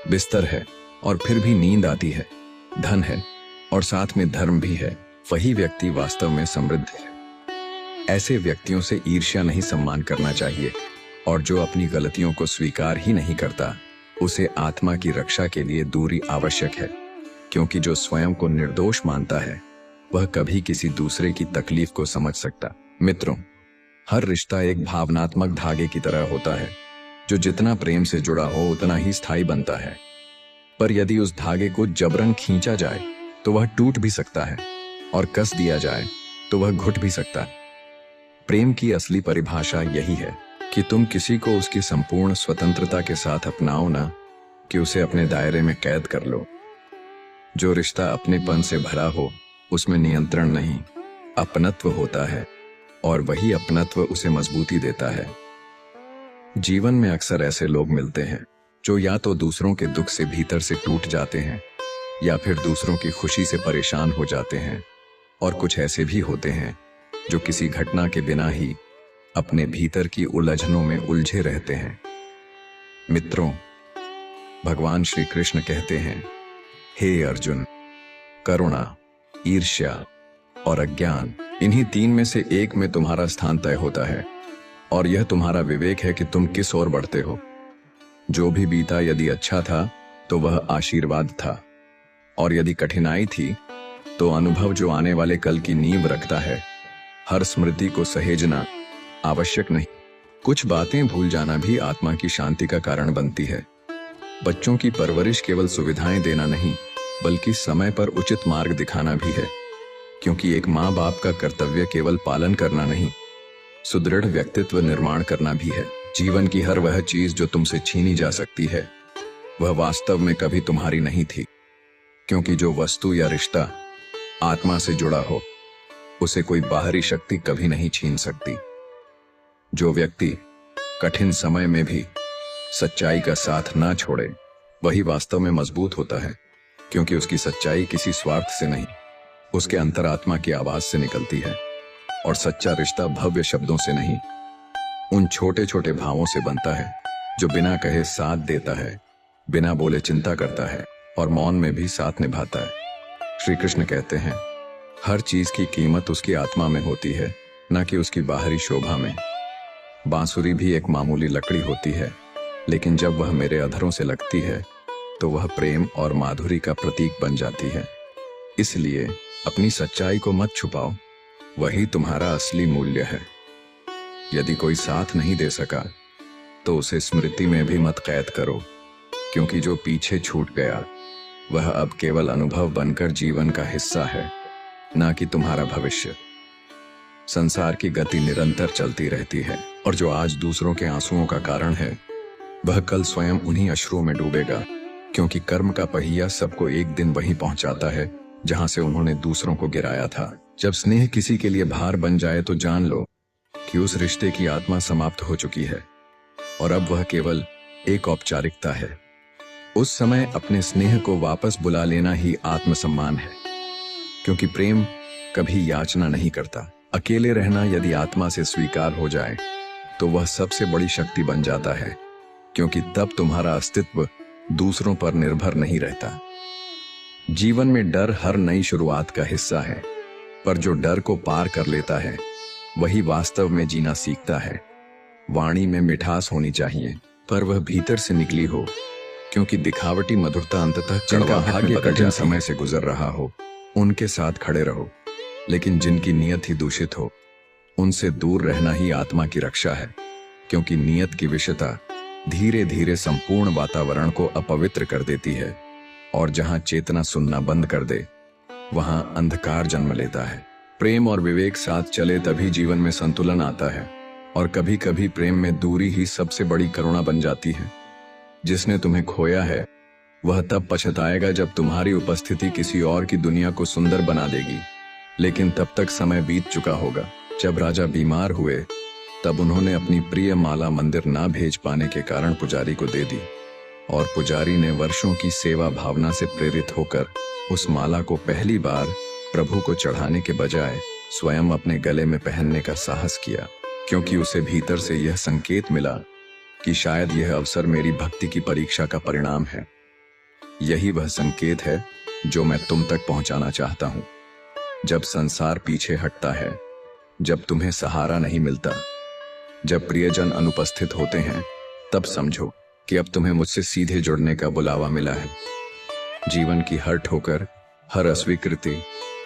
Speaker 1: बिस्तर है और फिर भी नींद आती है, धन है और साथ में धर्म भी है, वही व्यक्ति वास्तव में समृद्ध है। ऐसे व्यक्तियों से ईर्ष्या नहीं, सम्मान करना चाहिए। और जो अपनी गलतियों को स्वीकार ही नहीं करता, उसे आत्मा की रक्षा के लिए दूरी आवश्यक है, क्योंकि जो स्वयं को निर्दोष मानता है वह कभी किसी दूसरे की तकलीफ को समझ सकता। मित्रों, हर रिश्ता एक भावनात्मक धागे की तरह होता है, जो जितना प्रेम से जुड़ा हो उतना ही स्थायी बनता है। पर यदि उस धागे को जबरन खींचा जाए तो वह टूट भी सकता है, और कस दिया जाए तो वह घुट भी सकता है। प्रेम की असली परिभाषा यही है कि तुम किसी को उसकी संपूर्ण स्वतंत्रता के साथ अपनाओ, ना कि उसे अपने दायरे में कैद कर लो। जो रिश्ता अपनेपन से भरा हो उसमें नियंत्रण नहीं, अपनत्व होता है, और वही अपनत्व उसे मजबूती देता है। जीवन में अक्सर ऐसे लोग मिलते हैं जो या तो दूसरों के दुख से भीतर से टूट जाते हैं या फिर दूसरों की खुशी से परेशान हो जाते हैं, और कुछ ऐसे भी होते हैं जो किसी घटना के बिना ही अपने भीतर की उलझनों में उलझे रहते हैं। मित्रों, भगवान श्री कृष्ण कहते हैं, हे अर्जुन, करुणा, ईर्ष्या और अज्ञान, इन्हीं तीन में से एक में तुम्हारा स्थान तय होता है, और यह तुम्हारा विवेक है कि तुम किस ओर बढ़ते हो। जो भी बीता यदि अच्छा था तो वह आशीर्वाद था, और यदि कठिनाई थी तो अनुभव जो आने वाले कल की नींव रखता है। हर स्मृति को सहेजना आवश्यक नहीं, कुछ बातें भूल जाना भी आत्मा की शांति का कारण बनती है। बच्चों की परवरिश केवल सुविधाएं देना नहीं, बल्कि समय पर उचित मार्ग दिखाना भी है, क्योंकि एक माँ बाप का कर्तव्य केवल पालन करना नहीं, सुदृढ़ व्यक्तित्व निर्माण करना भी है। जीवन की हर वह चीज जो तुमसे छीनी जा सकती है वह वास्तव में कभी तुम्हारी नहीं थी, क्योंकि जो वस्तु या रिश्ता आत्मा से जुड़ा हो उसे कोई बाहरी शक्ति कभी नहीं छीन सकती। जो व्यक्ति कठिन समय में भी सच्चाई का साथ ना छोड़े वही वास्तव में मजबूत होता है, क्योंकि उसकी सच्चाई किसी स्वार्थ से नहीं, उसके अंतरात्मा की आवाज से निकलती है। और सच्चा रिश्ता भव्य शब्दों से नहीं, उन छोटे छोटे भावों से बनता है जो बिना कहे साथ देता है, बिना बोले चिंता करता है और मौन में भी साथ निभाता है। श्री कृष्ण कहते हैं, हर चीज की कीमत उसकी आत्मा में होती है, न कि उसकी बाहरी शोभा में। बांसुरी भी एक मामूली लकड़ी होती है, लेकिन जब वह मेरे अधरों से लगती है तो वह प्रेम और माधुरी का प्रतीक बन जाती है। इसलिए अपनी सच्चाई को मत छुपाओ, वही तुम्हारा असली मूल्य है। यदि कोई साथ नहीं दे सका तो उसे स्मृति में भी मत कैद करो, क्योंकि जो पीछे छूट गया वह अब केवल अनुभव बनकर जीवन का हिस्सा है, ना कि तुम्हारा भविष्य। संसार की गति निरंतर चलती रहती है, और जो आज दूसरों के आंसुओं का कारण है वह कल स्वयं उन्हीं अश्रुओं में डूबेगा, क्योंकि कर्म का पहिया सबको एक दिन वहीं पहुंचाता है जहां से उन्होंने दूसरों को गिराया था। जब स्नेह किसी के लिए भार बन जाए तो जान लो कि उस रिश्ते की आत्मा समाप्त हो चुकी है और अब वह केवल एक औपचारिकता है। उस समय अपने स्नेह को वापस बुला लेना ही आत्मसम्मान है, क्योंकि प्रेम कभी याचना नहीं करता। अकेले रहना यदि आत्मा से स्वीकार हो जाए तो वह सबसे बड़ी शक्ति बन जाता है, क्योंकि तब तुम्हारा अस्तित्व दूसरों पर निर्भर नहीं रहता। जीवन में डर हर नई शुरुआत का हिस्सा है, पर जो डर को पार कर लेता है वही वास्तव में जीना सीखता है। वाणी में मिठास होनी चाहिए, पर वह भीतर से निकली हो, क्योंकि दिखावटी मधुरता अंततः जिनका भाग्य कठिन समय से गुजर रहा हो उनके साथ खड़े रहो, लेकिन जिनकी नीयत ही दूषित हो उनसे दूर रहना ही आत्मा की रक्षा है, क्योंकि नीयत की विषता धीरे धीरे संपूर्ण वातावरण को अपवित्र कर देती है, और जहां चेतना सुनना बंद कर दे वहां अंधकार जन्म लेता है। प्रेम और विवेक साथ चले तभी जीवन में संतुलन आता है, और कभी कभी प्रेम में दूरी ही सबसे बड़ी करुणा बन जाती है। जिसने तुम्हें खोया है वह तब पछताएगा जब तुम्हारी उपस्थिति किसी और की दुनिया को सुंदर बना देगी, लेकिन तब तक समय बीत चुका होगा। जब राजा बीमार हुए तब उन्होंने अपनी प्रिय माला मंदिर ना भेज पाने के कारण पुजारी को दे दी, और पुजारी ने वर्षों की सेवा भावना से प्रेरित होकर उस माला को पहली बार प्रभु को चढ़ाने के बजाय स्वयं अपने गले में पहनने का साहस किया, क्योंकि उसे भीतर से यह संकेत मिला कि शायद यह अवसर मेरी भक्ति की परीक्षा का परिणाम है। यही वह संकेत है जो मैं तुम तक पहुंचाना चाहता हूं। जब संसार पीछे हटता है, जब तुम्हें सहारा नहीं मिलता, जब प्रियजन अनुपस्थित होते हैं, तब समझो कि अब तुम्हें मुझसे सीधे जुड़ने का बुलावा मिला है। जीवन की हर ठोकर, हर अस्वीकृति,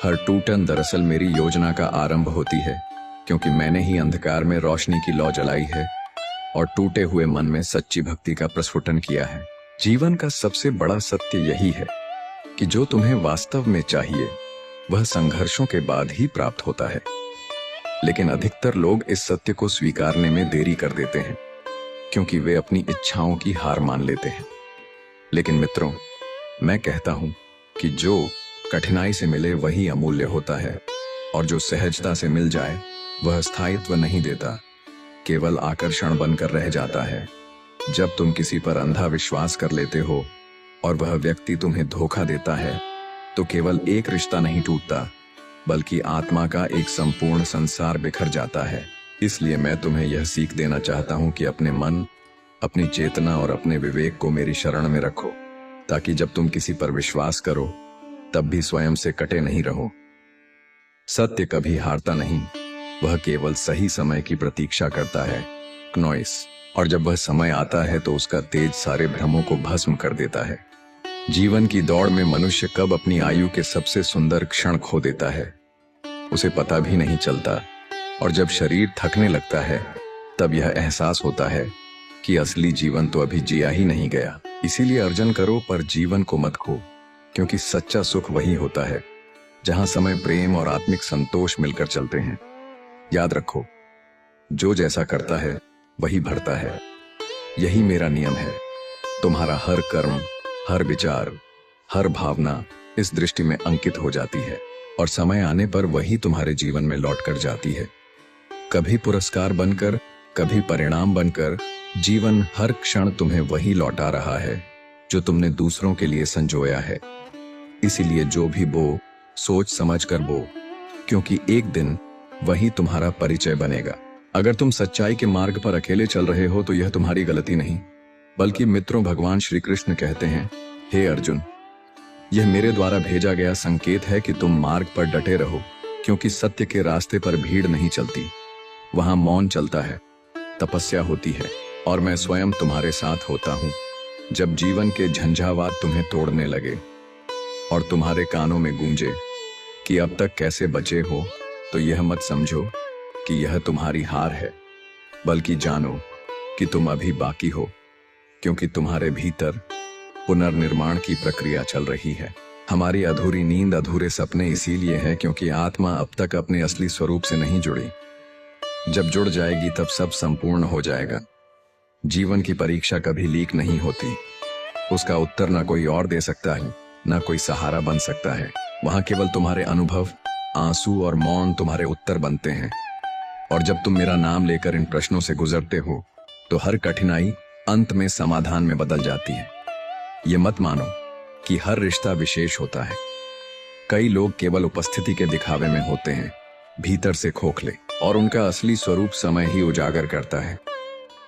Speaker 1: हर टूटन दरअसल मेरी योजना का आरंभ होती है, क्योंकि मैंने ही अंधकार में रोशनी की लौ जलाई है और टूटे हुए मन में सच्ची भक्ति का प्रस्फुटन किया है। जीवन का सबसे बड़ा सत्य यही है कि जो तुम्हें वास्तव में चाहिए वह संघर्षों के बाद ही प्राप्त होता है, लेकिन अधिकतर लोग इस सत्य को स्वीकारने में देरी कर देते हैं, क्योंकि वे अपनी इच्छाओं की हार मान लेते हैं। लेकिन मित्रों, मैं कहता हूं कि जो कठिनाई से मिले वही अमूल्य होता है, और जो सहजता से मिल जाए वह स्थायित्व नहीं देता, केवल आकर्षण बनकर रह जाता है। जब तुम किसी पर अंधा विश्वास कर लेते हो और वह व्यक्ति तुम्हें धोखा देता है, तो केवल एक रिश्ता नहीं टूटता, बल्कि आत्मा का एक संपूर्ण संसार बिखर जाता है। इसलिए मैं तुम्हें यह सीख देना चाहता हूं कि अपने मन, अपनी चेतना और अपने विवेक को मेरी शरण में रखो, ताकि जब तुम किसी पर विश्वास करो तब भी स्वयं से कटे नहीं रहो। सत्य कभी हारता नहीं, वह केवल सही समय की प्रतीक्षा करता है, क्नोइस, और जब वह समय आता है तो उसका तेज सारे भ्रमों को भस्म कर देता है। जीवन की दौड़ में मनुष्य कब अपनी आयु के सबसे सुंदर क्षण खो देता है उसे पता भी नहीं चलता, और जब शरीर थकने लगता है तब यह एहसास होता है कि असली जीवन तो अभी जिया ही नहीं गया। इसीलिए अर्जन करो पर जीवन को मत खो, क्योंकि सच्चा सुख वही होता है जहां समय, प्रेम और आत्मिक संतोष मिलकर चलते हैं। याद रखो, जो जैसा करता है वही भरता है। यही मेरा नियम है। तुम्हारा हर कर्म, हर विचार, हर भावना इस दृष्टि में अंकित हो जाती है और समय आने पर वही तुम्हारे जीवन में लौट कर जाती है। कभी पुरस्कार बनकर, कभी परिणाम बनकर जीवन हर क्षण तुम्हें वही लौटा रहा है जो तुमने दूसरों के लिए संजोया है। इसीलिए जो भी बो, सोच समझ कर बो, क्योंकि एक दिन वही तुम्हारा परिचय बनेगा। अगर तुम सच्चाई के मार्ग पर अकेले चल रहे हो तो यह तुम्हारी गलती नहीं, बल्कि मित्रों भगवान श्री कृष्ण कहते हैं, हे अर्जुन, यह मेरे द्वारा भेजा गया संकेत है कि तुम मार्ग पर डटे रहो, क्योंकि सत्य के रास्ते पर भीड़ नहीं चलती, वहां मौन चलता है, तपस्या होती है और मैं स्वयं तुम्हारे साथ होता हूं। जब जीवन के झंझावात तुम्हें तोड़ने लगे और तुम्हारे कानों में गूंजे कि अब तक कैसे बचे हो, तो यह मत समझो कि यह तुम्हारी हार है, बल्कि जानो कि तुम अभी बाकी हो, क्योंकि तुम्हारे भीतर पुनर्निर्माण की प्रक्रिया चल रही है। हमारी अधूरी नींद, अधूरे सपने इसीलिए है क्योंकि आत्मा अब तक अपने असली स्वरूप से नहीं जुड़ी। जब जुड़ जाएगी तब सब संपूर्ण हो जाएगा। जीवन की परीक्षा कभी लीक नहीं होती। उसका उत्तर ना कोई और दे सकता है, ना कोई सहारा बन सकता है। वहां केवल तुम्हारे अनुभव, आंसू और मौन तुम्हारे उत्तर बनते हैं। और जब तुम मेरा नाम लेकर इन प्रश्नों से गुजरते हो तो हर कठिनाई अंत में समाधान में बदल जाती है। ये मत मानो कि हर रिश्ता विशेष होता है। कई लोग केवल उपस्थिति के दिखावे में होते हैं, भीतर से खोखले, और उनका असली स्वरूप समय ही उजागर करता है।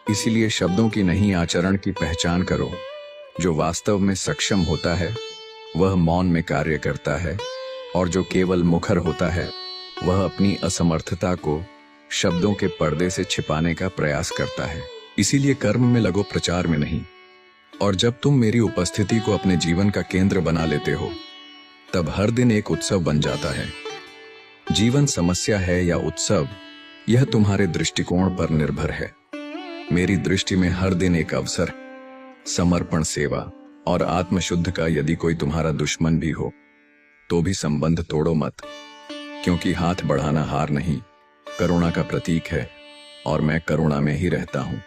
Speaker 1: इसीलिए शब्दों की नहीं, आचरण की पहचान करो। जो वास्तव में सक्षम होता है वह मौन में कार्य करता है, और जो केवल मुखर होता है वह अपनी असमर्थता को शब्दों के पर्दे से छिपाने का प्रयास करता है। इसीलिए कर्म में लगो, प्रचार में नहीं। और जब तुम मेरी उपस्थिति को अपने जीवन का केंद्र बना लेते हो तब हर दिन एक उत्सव बन जाता है। जीवन समस्या है या उत्सव, यह तुम्हारे दृष्टिकोण पर निर्भर है। मेरी दृष्टि में हर दिन एक अवसर, समर्पण, सेवा और आत्मशुद्ध का। यदि कोई तुम्हारा दुश्मन भी हो तो भी संबंध तोड़ो मत, क्योंकि हाथ बढ़ाना हार नहीं, करुणा का प्रतीक है और मैं करुणा में ही रहता हूं।